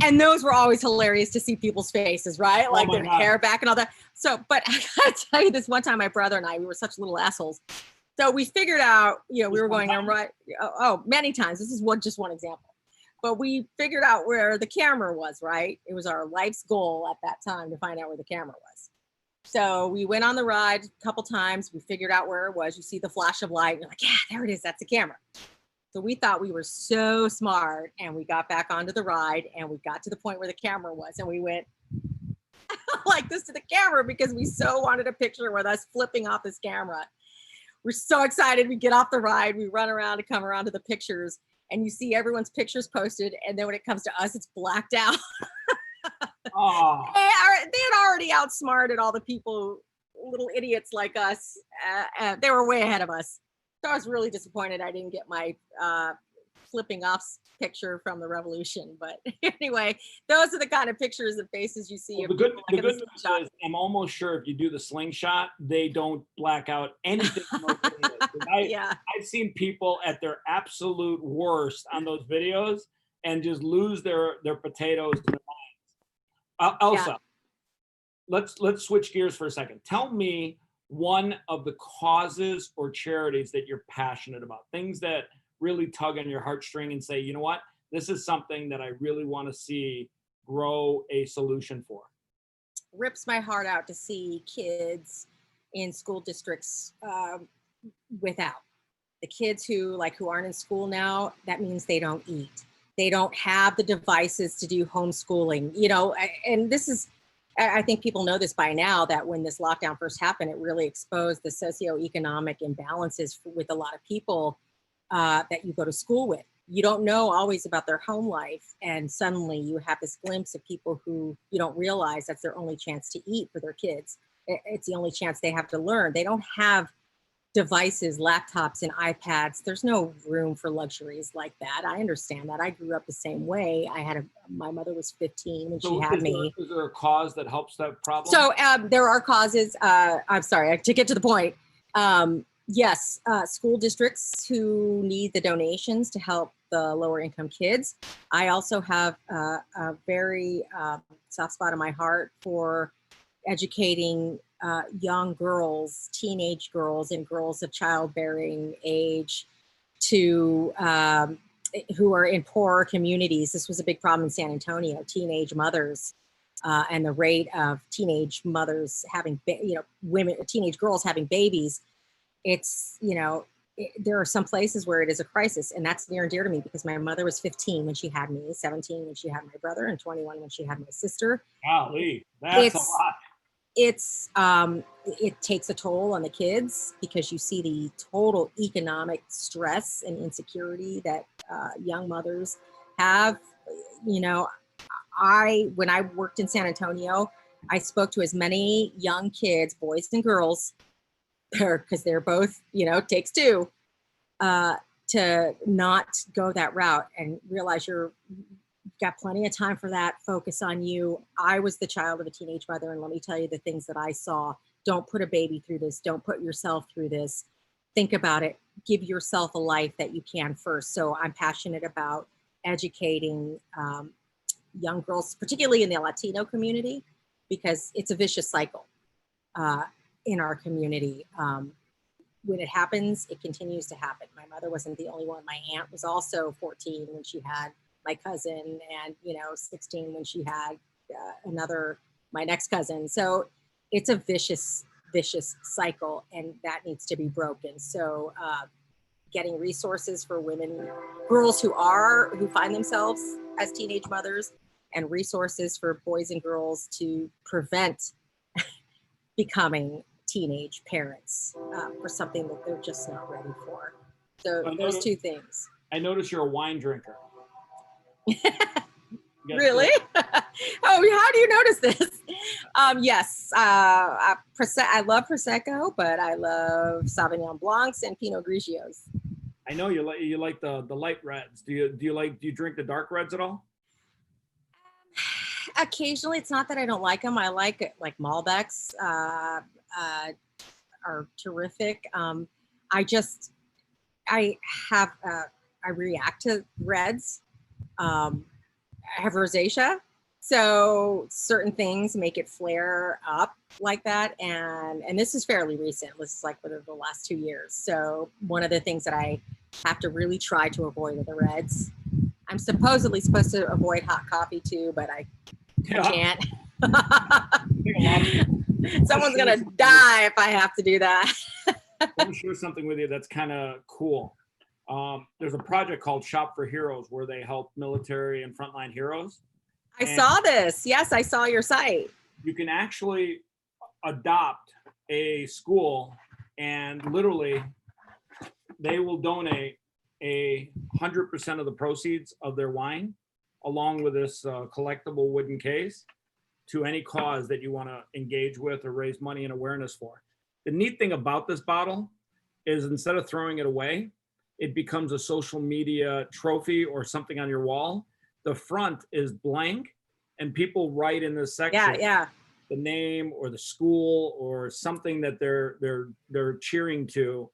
And those were always hilarious to see people's faces, right? Like their hair back and all that. So, but I gotta tell you, this one time, my brother and I, we were such little assholes. So we figured out, we were going on right. Oh, many times. This is just one example. But we figured out where the camera was, right? It was our life's goal at that time to find out where the camera was. So we went on the ride a couple times. We figured out where it was. You see the flash of light. You're like, yeah, there it is. That's the camera. So we thought we were so smart, and we got back onto the ride, and we got to the point where the camera was, and we went like this to the camera because we so wanted a picture with us flipping off this camera. We're so excited. We get off the ride, we run around to come around to the pictures, and you see everyone's pictures posted. And then when it comes to us, it's blacked out. Oh, They had already outsmarted all the people, little idiots like us. They were way ahead of us. So I was really disappointed I didn't get my flipping off picture from the revolution. But anyway, those are the kind of pictures and faces you see. well, the good news is I'm almost sure if you do the slingshot, they don't black out anything from those videos. Yeah. I've seen people at their absolute worst on those videos and just lose their potatoes in their minds. Elsa, let's switch gears for a second. Tell me one of the causes or charities that you're passionate about, things that really tug on your heartstring and say, you know what, this is something that I really want to see grow a solution for. Rips my heart out to see kids in school districts without. The kids who aren't in school now, that means they don't eat. They don't have the devices to do homeschooling, and this is, I think people know this by now, that when this lockdown first happened, it really exposed the socioeconomic imbalances with a lot of people that you go to school with. You don't know always about their home life. And suddenly you have this glimpse of people who you don't realize that's their only chance to eat for their kids. It's the only chance they have to learn. They don't have devices, laptops, and iPads. There's no room for luxuries like that. I understand that. I grew up the same way. My mother was 15 when she had me. Is there a cause that helps that problem? So there are causes. I'm sorry, to get to the point. Yes, school districts who need the donations to help the lower income kids. I also have a very soft spot in my heart for educating young girls, teenage girls, and girls of childbearing age who are in poorer communities. This was a big problem in San Antonio, teenage mothers and the rate of teenage mothers having, teenage girls having babies. It's, there are some places where it is a crisis, and that's near and dear to me because my mother was 15 when she had me, 17 when she had my brother, and 21 when she had my sister. Golly, that's a lot. It takes a toll on the kids because you see the total economic stress and insecurity that young mothers have. When I worked in San Antonio, I spoke to as many young kids, boys and girls, because they're both, takes two, to not go that route and realize you've got plenty of time for that. Focus on you. I was the child of a teenage mother, and let me tell you the things that I saw. Don't put a baby through this. Don't put yourself through this. Think about it. Give yourself a life that you can first. So I'm passionate about educating young girls, particularly in the Latino community, because it's a vicious cycle in our community. When it happens, it continues to happen. My mother wasn't the only one. My aunt was also 14 when she had my cousin, and 16 when she had my next cousin. So it's a vicious cycle, and that needs to be broken. So getting resources for girls who find themselves as teenage mothers, and resources for boys and girls to prevent becoming teenage parents for something that they're just not ready for. So those two things. I notice you're a wine drinker. Really? Oh, how do you notice this? Yes, I love Prosecco, but I love Sauvignon Blancs and Pinot Grigios. I know you like the light reds. Do you drink the dark reds at all? Occasionally. It's not that I don't like them. I like Malbecs are terrific. I react to reds. I have rosacea, so certain things make it flare up like that. And this is fairly recent. This is within the last 2 years. So one of the things that I have to really try to avoid are the reds. I'm supposedly supposed to avoid hot coffee too, but I can't. Someone's gonna die if I have to do that. Let me share something with you that's kind of cool. There's a project called Shop for Heroes where they help military and frontline heroes. I saw this. Yes, I saw your site. You can actually adopt a school and literally they will donate 100% of the proceeds of their wine, along with this collectible wooden case, to any cause that you want to engage with or raise money and awareness for. The neat thing about this bottle is instead of throwing it away, it becomes a social media trophy or something on your wall. The front is blank, and people write in this section the name or the school or something that they're cheering to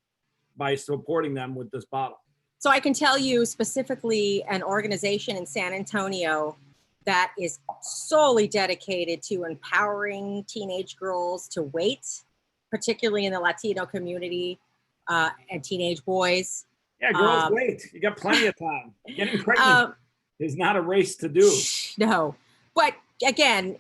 by supporting them with this bottle. So I can tell you specifically an organization in San Antonio that is solely dedicated to empowering teenage girls to wait, particularly in the Latino community, and teenage boys. Yeah, girls, wait. You got plenty of time. Getting pregnant is not a race to do. No, but again,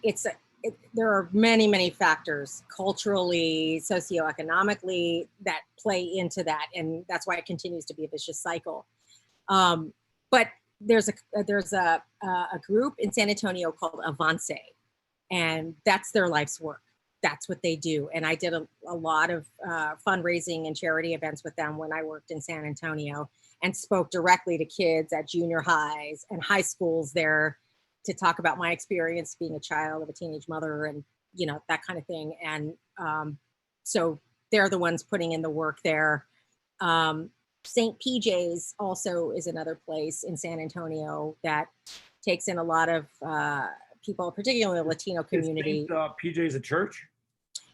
there are many, many factors culturally, socioeconomically that play into that, and that's why it continues to be a vicious cycle. But there's a group in San Antonio called Avance, and that's their life's work. That's what they do. And I did a lot of fundraising and charity events with them when I worked in San Antonio, and spoke directly to kids at junior highs and high schools there to talk about my experience being a child of a teenage mother and, that kind of thing. And so they're the ones putting in the work there. St. PJ's also is another place in San Antonio that takes in a lot of people, particularly the Latino community. Is St. PJ's a church?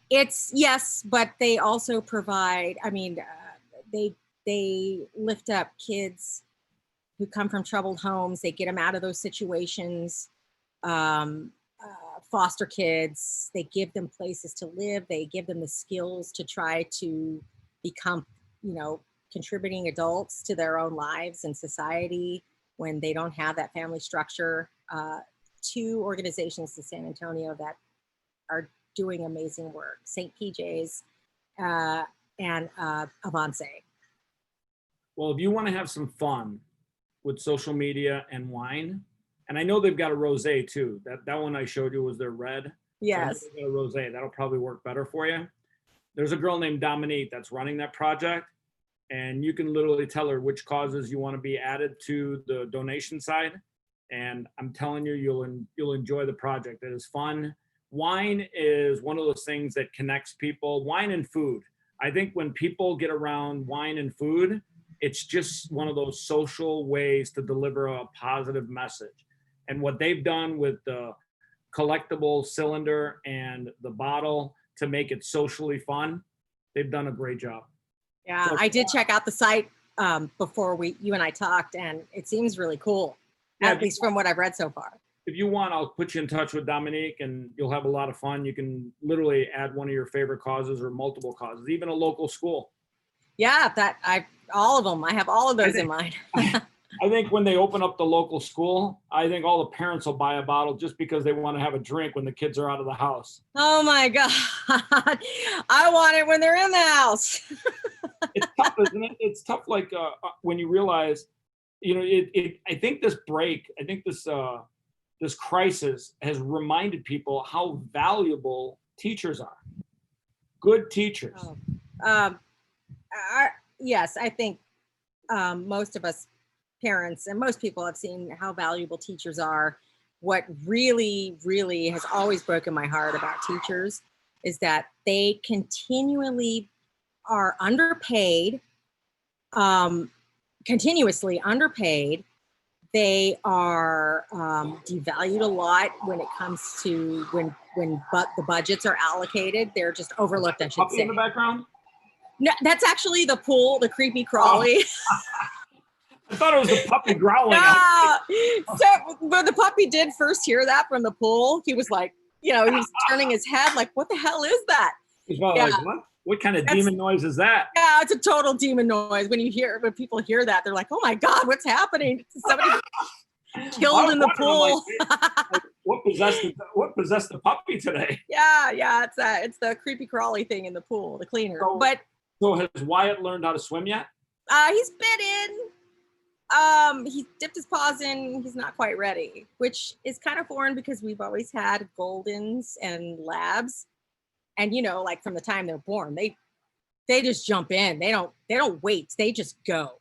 Yes, but they also provide, they lift up kids who come from troubled homes. They get them out of those situations. Foster kids, they give them places to live. They give them the skills to try to become, contributing adults to their own lives and society when they don't have that family structure. Two organizations in San Antonio that are doing amazing work, St. PJ's and Avance. Well, if you want to have some fun with social media and wine, and I know they've got a rosé too. That one I showed you was their red. Yes. So a rosé, that'll probably work better for you. There's a girl named Dominique that's running that project, and you can literally tell her which causes you want to be added to the donation side. And I'm telling you, you'll enjoy the project. It is fun. Wine is one of those things that connects people. Wine and food. I think when people get around wine and food, it's just one of those social ways to deliver a positive message. And what they've done with the collectible cylinder and the bottle to make it socially fun, they've done a great job. Yeah, so, I did check out the site before you and I talked, and it seems really cool, at least from what I've read so far. If you want, I'll put you in touch with Dominique, and you'll have a lot of fun. You can literally add one of your favorite causes or multiple causes, even a local school. Yeah, all of them. I have all of those in mind. I think when they open up the local school, I think all the parents will buy a bottle just because they want to have a drink when the kids are out of the house. Oh my God. I want it when they're in the house. It's tough, isn't it? It's tough, like when you realize, I think this crisis has reminded people how valuable teachers are. Good teachers. Yes, I think most of us parents and most people have seen how valuable teachers are. What really, really has always broken my heart about teachers is that they continually are underpaid, continuously underpaid. They are devalued a lot when it comes to when the budgets are allocated. They're just overlooked, I should say. In the background? No, that's actually the pool, the creepy crawly. Oh. I thought it was the puppy growling. So when the puppy did first hear that from the pool, he was like, he was turning his head like, what the hell is that? He's like, what kind of demon noise is that? Yeah, it's a total demon noise. When people hear that, they're like, oh my God, what's happening? Somebody killed in the pool. Like, what possessed the puppy today? Yeah, it's the creepy crawly thing in the pool, the cleaner. So has Wyatt learned how to swim yet? He's been in. He dipped his paws in. He's not quite ready, which is kind of foreign because we've always had Goldens and Labs. And, like from the time they're born, they They just jump in. They don't wait. They just go.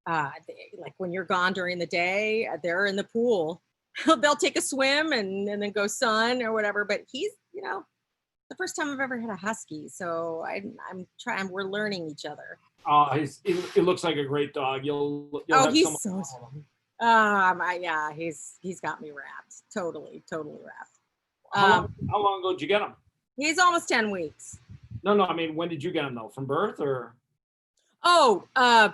Like when you're gone during the day, they're in the pool. They'll take a swim and then go sun or whatever. But he's, the first time I've ever had a husky, so I'm trying. We're learning each other. It looks like a great dog. You'll have he's someone. so. Yeah, he's got me wrapped. Totally wrapped. How long ago did you get him? He's almost 10 weeks. No, I mean, when did you get him though? From birth or? There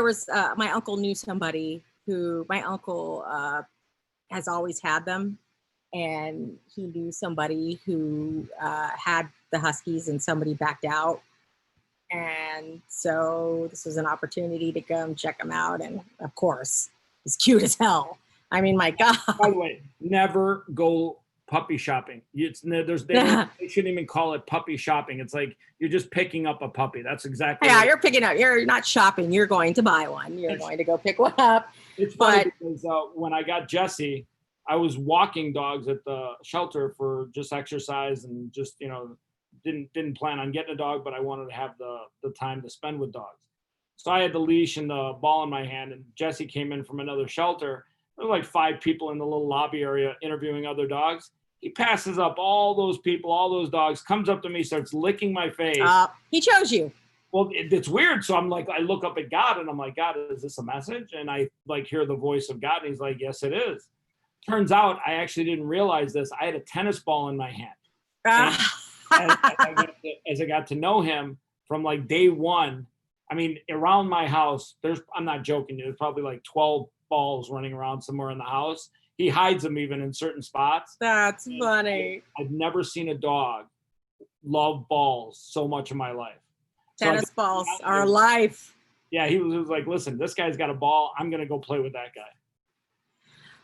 was my uncle knew somebody who my uncle has always had them, and he knew somebody who had the huskies, and somebody backed out, and so this was an opportunity to come check him out, and of course he's cute as hell. I mean, my God. By the way, never go puppy shopping. They shouldn't even call it puppy shopping. It's like you're just picking up a puppy. That's exactly. Yeah, you're picking up. You're not shopping. You're going to buy one. You're going to go pick one up. It's funny because when I got Jesse, I was walking dogs at the shelter for just exercise and just didn't plan on getting a dog, but I wanted to have the time to spend with dogs. So I had the leash and the ball in my hand, and Jesse came in from another shelter. There were like 5 people in the little lobby area interviewing other dogs. He passes up all those people, all those dogs, comes up to me, starts licking my face. He chose you. Well, it's weird. So I'm like, I look up at God and I'm like, God, is this a message? And I like hear the voice of God, and he's like, yes, it is. Turns out I actually didn't realize this. I had a tennis ball in my hand. As I got to know him from like day one, I mean, around my house, I'm not joking, there's probably like 12 balls running around somewhere in the house. He hides them even in certain spots. That's funny. I've never seen a dog love balls so much in my life. Tennis balls are life. Yeah, he was like, listen, this guy's got a ball. I'm going to go play with that guy.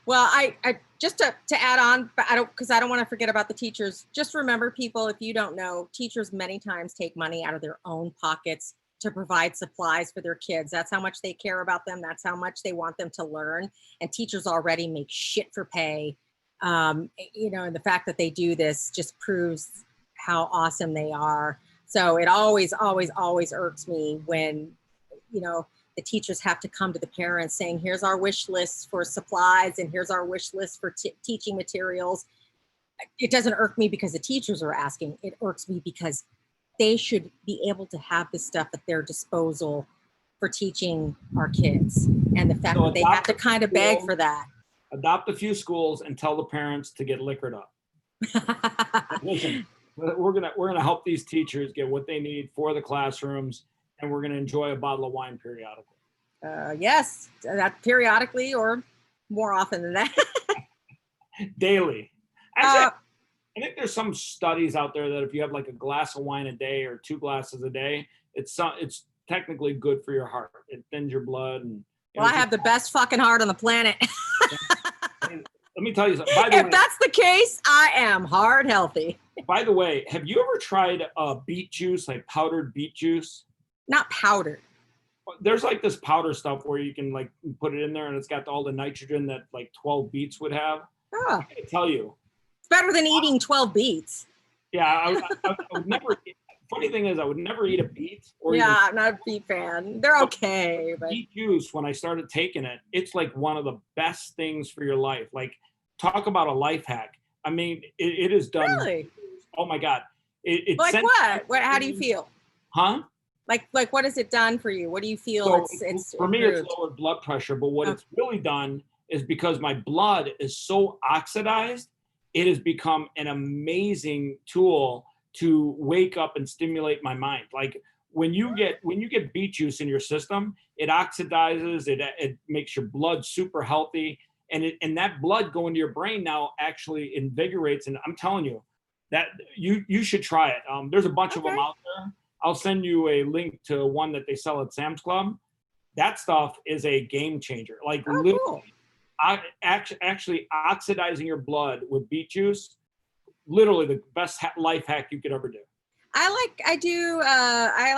Well, I just to add on, but I don't want to forget about the teachers. Just remember, people, if you don't know, teachers many times take money out of their own pockets to provide supplies for their kids. That's how much they care about them. That's how much they want them to learn. And teachers already make shit for pay. And the fact that they do this just proves how awesome they are. So it always, always, always irks me when, the teachers have to come to the parents saying, here's our wish list for supplies and here's our wish list for teaching materials. It doesn't irk me because the teachers are asking. It irks me because they should be able to have this stuff at their disposal for teaching our kids. And the fact that they have to kind of beg for that. Adopt a few schools and tell the parents to get liquored up. Listen, we're gonna help these teachers get what they need for the classrooms, and we're gonna enjoy a bottle of wine periodically. Yes, that periodically or more often than that. Daily. Actually, I think there's some studies out there that if you have like a glass of wine a day or 2 glasses a day, it's technically good for your heart. It thins your blood. And well, I have the best fucking heart on the planet. Let me tell you something. By the way, that's the case, I am heart healthy. By the way, have you ever tried beet juice, like powdered beet juice? Not powdered. There's like this powder stuff where you can like put it in there and it's got all the nitrogen that like 12 beets would have. Oh. I can tell you. It's better than eating 12 beets. Yeah, I would never. Funny thing is, I would never eat a beet. I'm not a beet fan. They're okay. But beet juice, when I started taking it, it's like one of the best things for your life. Like, talk about a life hack. I mean, it is done. Really? Oh my God. Like what? How do you feel? Huh? Like what has it done for you? What do you feel? So it's for me, improved? it's lowered blood pressure. But what it's really done is because my blood is so oxidized, it has become an amazing tool to wake up and stimulate my mind. Like when you get beet juice in your system, it oxidizes, it makes your blood super healthy, and that blood going to your brain now actually invigorates. And I'm telling you that you should try it. There's a bunch of them out there. I'll send you a link to one that they sell at Sam's Club. That stuff is a game changer. Like literally, cool. Actually oxidizing your blood with beet juice, literally the best life hack you could ever do. I like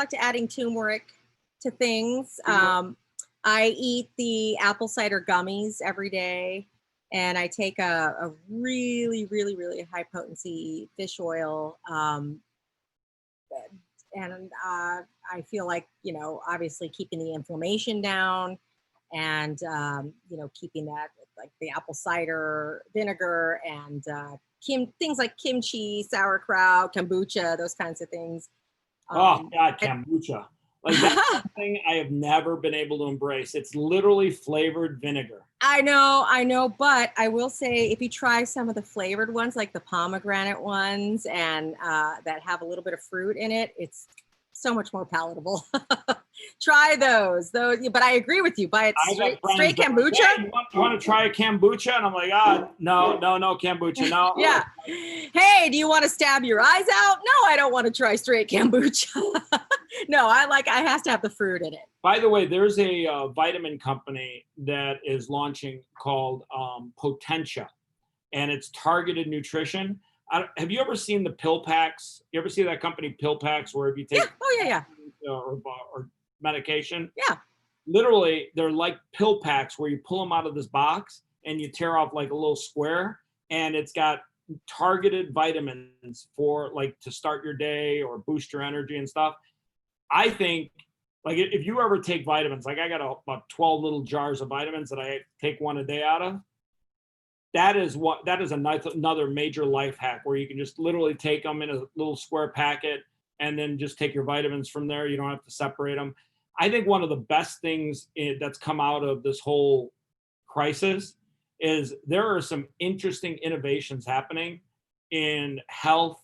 to adding turmeric to things. I eat the apple cider gummies every day, and I take a really, really, really high potency fish oil and I feel like, obviously keeping the inflammation down and, keeping that like the apple cider vinegar and things like kimchi, sauerkraut, kombucha, those kinds of things. Oh God, kombucha. Like that's something I have never been able to embrace. It's literally flavored vinegar. I know, but I will say if you try some of the flavored ones, like the pomegranate ones, and that have a little bit of fruit in it, it's so much more palatable. Try those, but I agree with you. Buy it straight kombucha. Hey, you want to try a kombucha? And I'm like, no, kombucha, no. Yeah. Hey, do you want to stab your eyes out? No, I don't want to try straight kombucha. No, I has to have the fruit in it. By the way, there's a vitamin company that is launching called Potentia, and it's targeted nutrition. Have you ever seen the pill packs? You ever see that company, Pill Packs, where if you take or medication? Yeah. Literally, they're like pill packs where you pull them out of this box and you tear off like a little square, and it's got targeted vitamins for like to start your day or boost your energy and stuff. I think, like, if you ever take vitamins, like I got about 12 little jars of vitamins that I take one a day out of. That is another major life hack where you can just literally take them in a little square packet and then just take your vitamins from there. You don't have to separate them. I think one of the best things that's come out of this whole crisis is there are some interesting innovations happening in health,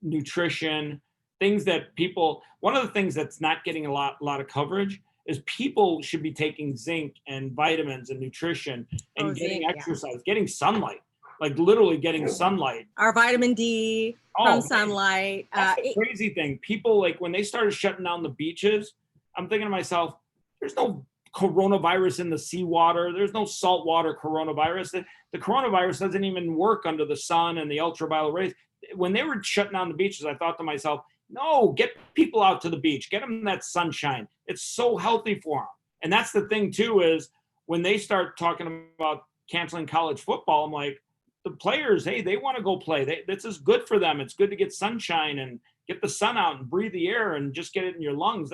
nutrition, things that people, one of the things that's not getting a lot of coverage is people should be taking zinc and vitamins and nutrition and getting exercise, getting sunlight, like literally getting sunlight. Our vitamin D from sunlight. That's the crazy thing. People, like, when they started shutting down the beaches, I'm thinking to myself, there's no coronavirus in the seawater. There's no saltwater coronavirus. The coronavirus doesn't even work under the sun and the ultraviolet rays. When they were shutting down the beaches, I thought to myself, no, get people out to the beach, get them that sunshine. It's so healthy for them. And that's the thing too, is when they start talking about canceling college football, I'm like, the players, hey, they want to go play. This is good for them. It's good to get sunshine and get the sun out and breathe the air and just get it in your lungs.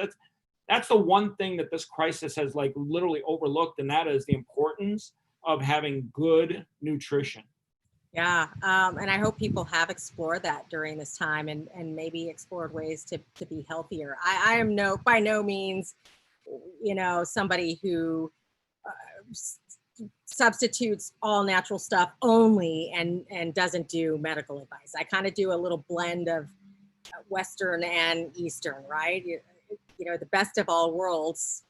That's the one thing that this crisis has like literally overlooked, and that is the importance of having good nutrition. Yeah, and I hope people have explored that during this time and maybe explored ways to be healthier. I am by no means, somebody who substitutes all natural stuff only and doesn't do medical advice. I kind of do a little blend of Western and Eastern, right? The best of all worlds,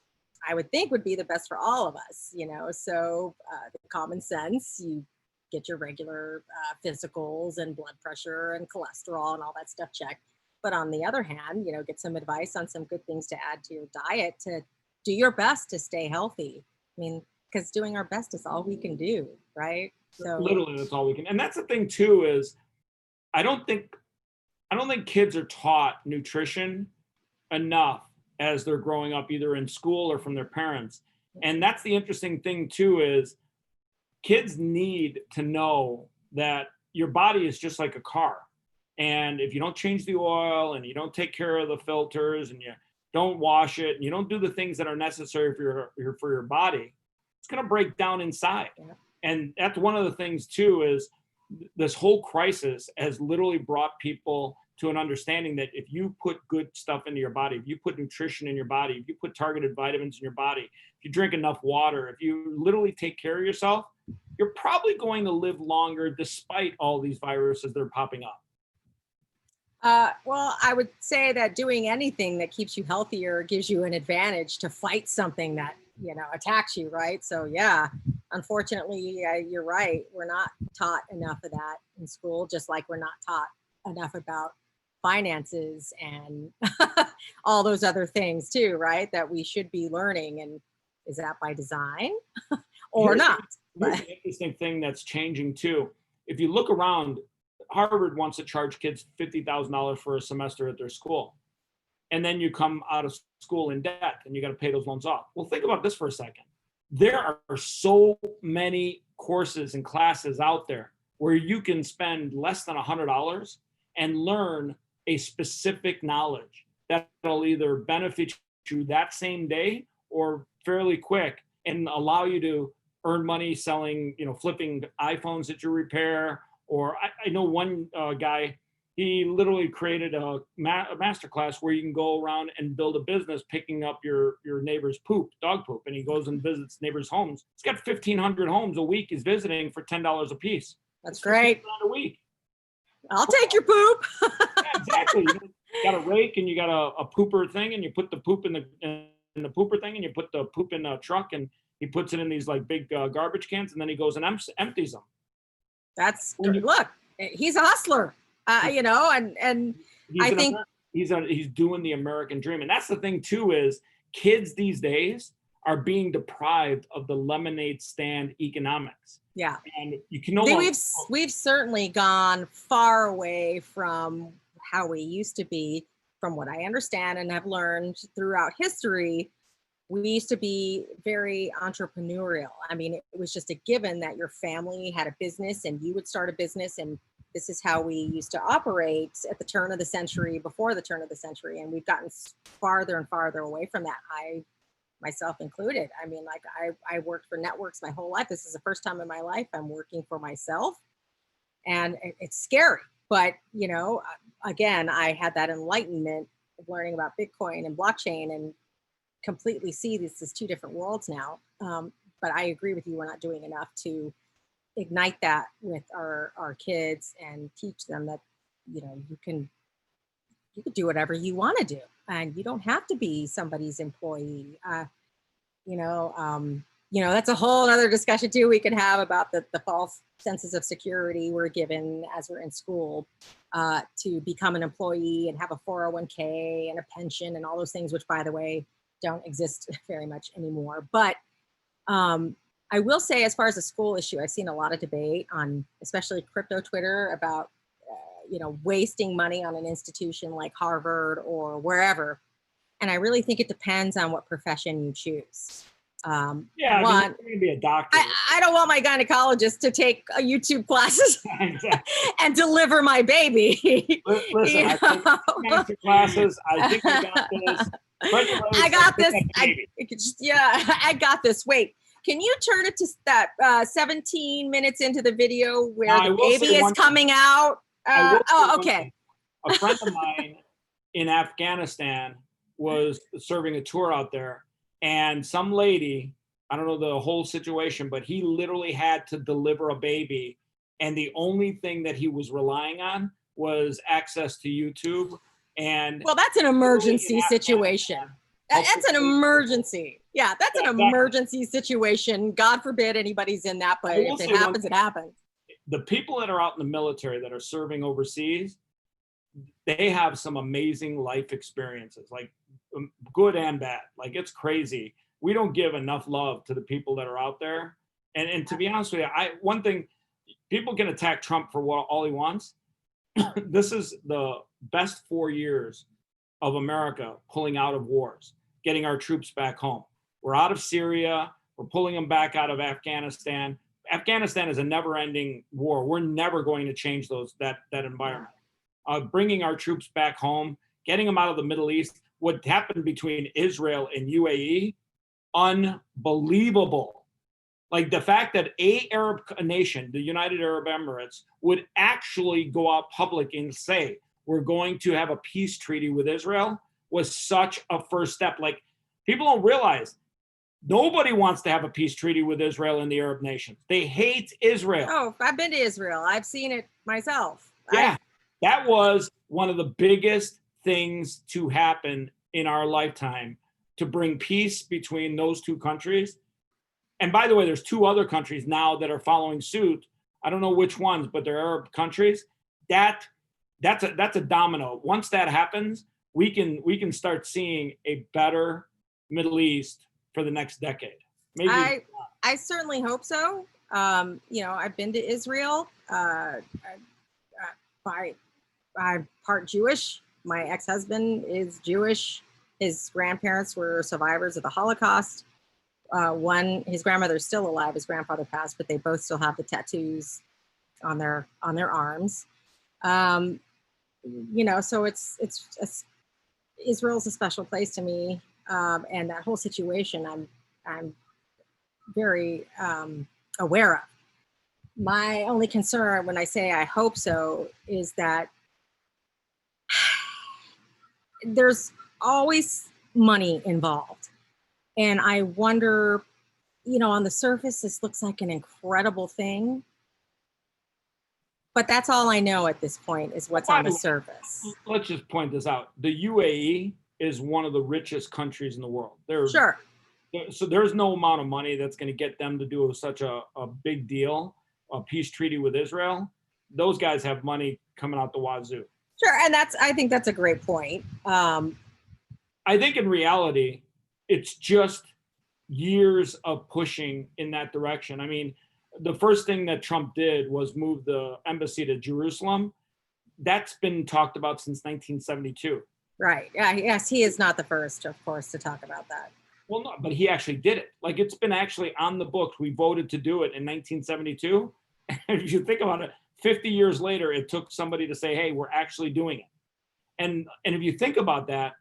I would think, would be the best for all of us, so the common sense, you get your regular physicals and blood pressure and cholesterol and all that stuff checked. But on the other hand, get some advice on some good things to add to your diet to do your best to stay healthy. I mean, because doing our best is all we can do, right? So literally, that's all we can. And that's the thing too, is I don't think kids are taught nutrition enough as they're growing up, either in school or from their parents. And that's the interesting thing too, is kids need to know that your body is just like a car. And if you don't change the oil and you don't take care of the filters and you don't wash it and you don't do the things that are necessary for your body, it's going to break down inside. Yeah. And that's one of the things too, is this whole crisis has literally brought people to an understanding that if you put good stuff into your body, if you put nutrition in your body, if you put targeted vitamins in your body, if you drink enough water, if you literally take care of yourself, you're probably going to live longer despite all these viruses that are popping up. Well, I would say that doing anything that keeps you healthier gives you an advantage to fight something that, attacks you, right? So yeah, unfortunately, you're right. We're not taught enough of that in school, just like we're not taught enough about finances and all those other things too, right? That we should be learning. And is that by design or not? Here's the interesting thing that's changing too. If you look around, Harvard wants to charge kids $50,000 for a semester at their school. And then you come out of school in debt and you got to pay those loans off. Well, think about this for a second. There are so many courses and classes out there where you can spend less than $100 and learn a specific knowledge that'll either benefit you that same day or fairly quick and allow you to earn money selling, flipping iPhones that you repair. Or I know one guy, he literally created a master class where you can go around and build a business picking up your neighbor's poop, dog poop. And he goes and visits neighbors' homes. He's got 1,500 homes a week he's visiting for $10 a piece. That's great. A week. I'll take your poop. Yeah, exactly. You got a rake and you got a pooper thing, and you put the poop in the pooper thing, and you put the poop in a truck, and he puts it in these like big garbage cans, and then he goes and empties them. That's look, he's a hustler, and I think he's doing the American dream. And that's the thing too, is kids these days are being deprived of the lemonade stand economics. Yeah. And you can no longer, we've certainly gone far away from how we used to be, from what I understand and have learned throughout history. We used to be very entrepreneurial. I mean, it was just a given that your family had a business and you would start a business, and this is how we used to operate at the turn of the century, before the turn of the century. And we've gotten farther and farther away from that. Myself included. I mean, like I worked for networks my whole life. This is the first time in my life I'm working for myself, and it's scary. But, again, I had that enlightenment of learning about Bitcoin and blockchain and completely see this as two different worlds now. But I agree with you. We're not doing enough to ignite that with our kids and teach them that, you can do whatever you want to do, and you don't have to be somebody's employee. That's a whole other discussion too we could have about the false senses of security we're given as we're in school to become an employee and have a 401k and a pension and all those things, which, by the way, don't exist very much anymore. But I will say, as far as the school issue, I've seen a lot of debate on, especially crypto Twitter, about wasting money on an institution like Harvard or wherever. And I really think it depends on what profession you choose. One, you're going to be a doctor. I don't want my gynecologist to take YouTube classes and deliver my baby. Listen, I take master classes. I think I got this. I got this. I got this. Wait, can you turn it to that 17 minutes into the video where the baby is coming out? Okay. A friend of mine in Afghanistan was serving a tour out there, and some lady, I don't know the whole situation, but he literally had to deliver a baby, and the only thing that he was relying on was access to YouTube. And well, that's an emergency situation. That's an emergency. Yeah, that's an emergency situation. God forbid anybody's in that, but if it happens, it happens. The people that are out in the military that are serving overseas, they have some amazing life experiences, like good and bad. Like, it's crazy. We don't give enough love to the people that are out there. And to be honest with you, one thing, people can attack Trump for all he wants. This is the best 4 years of America pulling out of wars, getting our troops back home. We're out of Syria. We're pulling them back out of Afghanistan. Afghanistan is a never-ending war. We're never going to change that environment. Bringing our troops back home, getting them out of the Middle East. What happened between Israel and UAE, unbelievable. Like, the fact that a Arab nation, the United Arab Emirates, would actually go out public and say, we're going to have a peace treaty with Israel, was such a first step. Like, people don't realize, nobody wants to have a peace treaty with Israel and the Arab nations. They hate Israel. Oh, I've been to Israel. I've seen it myself. Yeah, that was one of the biggest things to happen in our lifetime, to bring peace between those two countries. And by the way, there's two other countries now that are following suit. I don't know which ones, but they're Arab countries. That's a domino. Once that happens, we can start seeing a better Middle East for the next decade. Maybe I certainly hope so. I've been to Israel. I'm part Jewish. My ex-husband is Jewish. His grandparents were survivors of the Holocaust. His grandmother's still alive. His grandfather passed, but they both still have the tattoos on their arms. so Israel's a special place to me, and that whole situation I'm very aware of. My only concern when I say I hope so is that there's always money involved. And I wonder, on the surface, this looks like an incredible thing. But that's all I know at this point is what's on the surface. Let's just point this out. The UAE is one of the richest countries in the world. Sure. So there's no amount of money that's going to get them to do such a big deal, a peace treaty with Israel. Those guys have money coming out the wazoo. Sure, and I think that's a great point. I think in reality, it's just years of pushing in that direction. I mean, the first thing that Trump did was move the embassy to Jerusalem. That's been talked about since 1972. Right. Yes, he is not the first, of course, to talk about that. Well, no, but he actually did it. Like, it's been actually on the books. We voted to do it in 1972. If you think about it, 50 years later, it took somebody to say, hey, we're actually doing it. And if you think about that,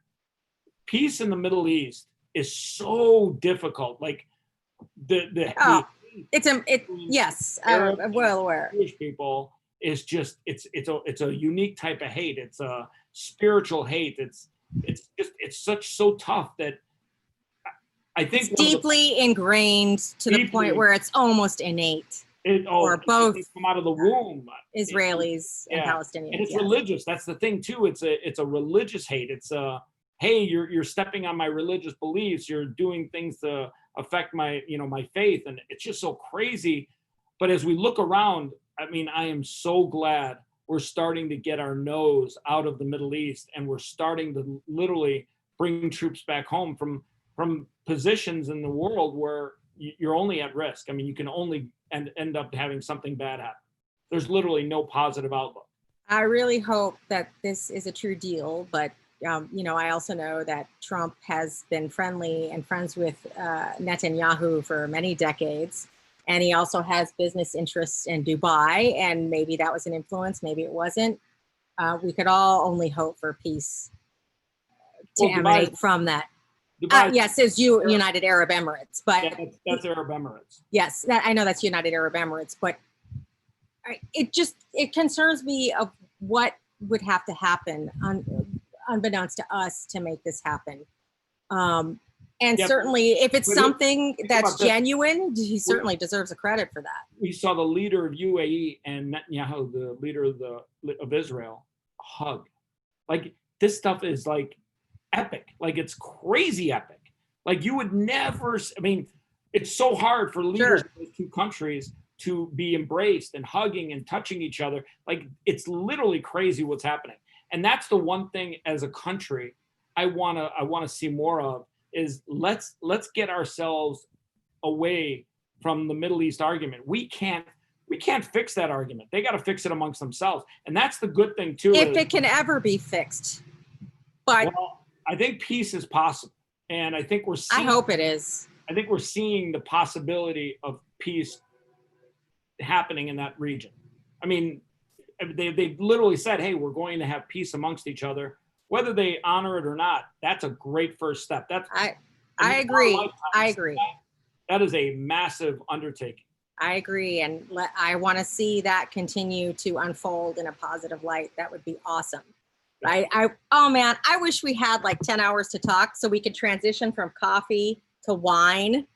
peace in the Middle East is so difficult. Like yes, I'm well aware. Jewish people is just it's a unique type of hate. It's a spiritual hate. It's so tough that I think it's deeply ingrained to the point where it's almost innate. Or both come out of the womb. Israelis and Palestinians. And it's religious. That's the thing too. It's a religious hate. It's hey, you're stepping on my religious beliefs. You're doing things to affect my faith, and it's just so crazy. But as we look around, I mean, I am so glad we're starting to get our nose out of the Middle East, and we're starting to literally bring troops back home from positions in the world where you're only at risk. I mean, you can only end up having something bad happen. There's literally no positive outlook. I really hope that this is a true deal, but I also know that Trump has been friendly and friends with Netanyahu for many decades, and he also has business interests in Dubai, and maybe that was an influence, maybe it wasn't. We could all only hope for peace to emanate from that. Yes, it's United Arab Emirates, but that's Arab Emirates. Yes, I know that's United Arab Emirates, but it concerns me of what would have to happen unbeknownst to us to make this happen. Certainly, if it's something that's genuine, he certainly deserves a credit for that. We saw the leader of UAE and Netanyahu, the leader of Israel, hug. Like, this stuff is like epic. Like, it's crazy epic. Like, you would never, I mean, it's so hard for leaders of those two countries to be embraced and hugging and touching each other. Like, it's literally crazy what's happening. And that's the one thing as a country I want to see more of, is let's get ourselves away from the Middle East argument. We can't fix that argument. They got to fix it amongst themselves. And that's the good thing too. If it can ever be fixed. But I think peace is possible. And I think I hope it is. I think we're seeing the possibility of peace happening in that region. I mean, they literally said, hey, we're going to have peace amongst each other. Whether they honor it or not, that's a great first step. I agree. I agree. That is a massive undertaking. I agree. And I want to see that continue to unfold in a positive light. That would be awesome. Oh man, I wish we had like 10 hours to talk so we could transition from coffee to wine.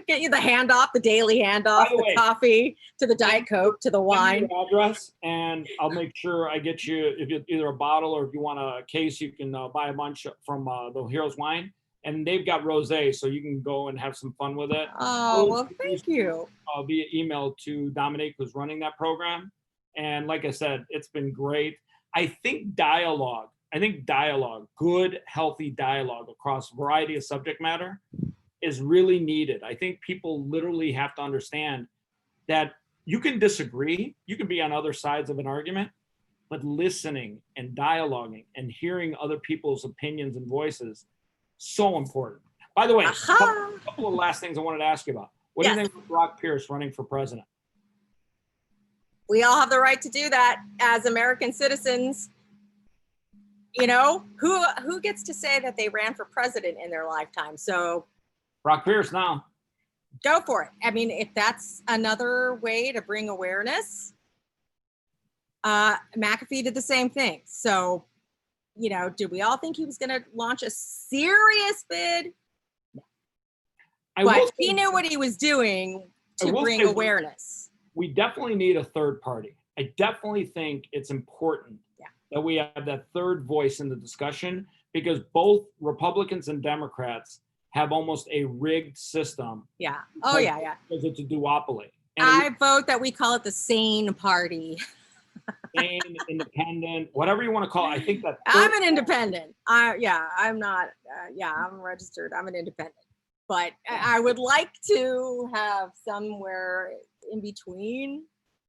Get you the handoff, the daily handoff, the coffee to the Diet Coke to the wine. Send me your address, and I'll make sure I get you either a bottle, or if you want a case, you can buy a bunch from the Heroes Wine, and they've got rosé, so you can go and have some fun with it. Oh, well, thank you. Via email to Dominique, who's running that program, and like I said, it's been great. I think dialogue, good, healthy dialogue across a variety of subject matter is really needed. I think people literally have to understand that you can disagree, you can be on other sides of an argument, but listening and dialoguing and hearing other people's opinions and voices, so important. By the way, a couple of last things I wanted to ask you about. What do you think of Brock Pierce running for president? We all have the right to do that as American citizens. You know, who gets to say that they ran for president in their lifetime? So Brock Pierce now. Go for it. I mean, if that's another way to bring awareness, McAfee did the same thing. So, you know, did we all think he was going to launch a serious bid? But he knew what he was doing to bring awareness. We definitely need a third party. I definitely think it's important that we have that third voice in the discussion, because both Republicans and Democrats have almost a rigged system. Yeah. Oh, yeah. Because it's a duopoly. And I vote that we call it the sane party. Sane, independent, whatever you want to call it. I think that I'm an independent. I'm not. I'm registered. I'm an independent. But I would like to have somewhere in between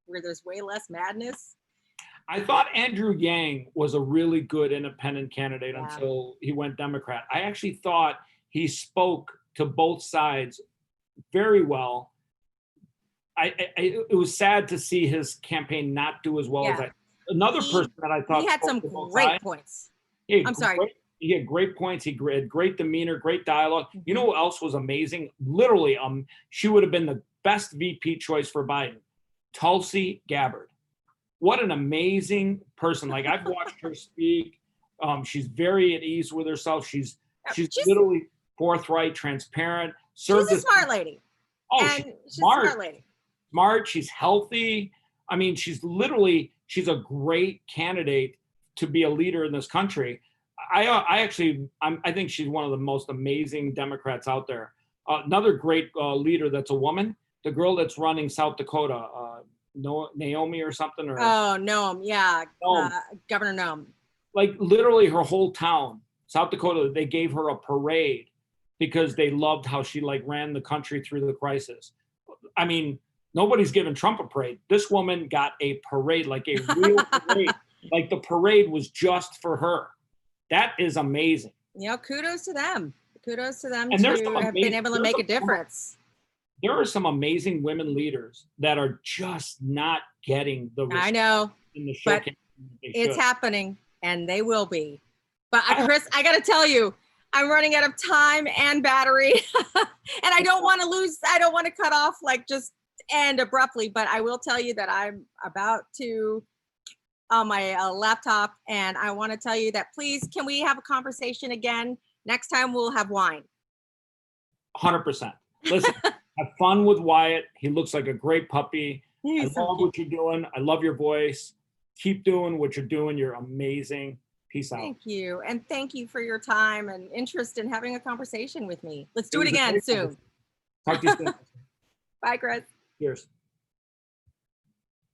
where there's way less madness. I thought Andrew Yang was a really good independent candidate until he went Democrat. I actually thought he spoke to both sides very well. It was sad to see his campaign not do as well as another person that I thought he had some great points. He had great points. He had great demeanor, great dialogue. You know who else was amazing? Literally, she would have been the best VP choice for Biden. Tulsi Gabbard. What an amazing person. Like, I've watched her speak. She's very at ease with herself. She's literally forthright, transparent. She's a smart lady. Oh, she's smart. A smart lady. Smart. She's healthy. I mean, she's a great candidate to be a leader in this country. I think she's one of the most amazing Democrats out there. Another great leader that's a woman, the girl that's running South Dakota, Naomi or something. Noam. Yeah. Governor Noam. Like, literally her whole town, South Dakota, they gave her a parade because they loved how she ran the country through the crisis. I mean, nobody's given Trump a parade. This woman got a parade, like a real parade. Like, the parade was just for her. That is amazing. Kudos to them. Kudos to them to have been able to make a difference. There are some amazing women leaders that are just not getting the respect. I know, in the show, but it's happening, and they will be. But Chris, I got to tell you, I'm running out of time and battery, and I don't want to cut off, just end abruptly. But I will tell you that I'm about to on my laptop, and I want to tell you that please, can we have a conversation again? Next time we'll have wine. 100%. Listen, have fun with Wyatt. He looks like a great puppy. I love what you're doing. I love your voice. Keep doing what you're doing. You're amazing. Peace out. Thank you. And thank you for your time and interest in having a conversation with me. Let's do it again soon. Talk to you soon. Bye, Chris. Cheers.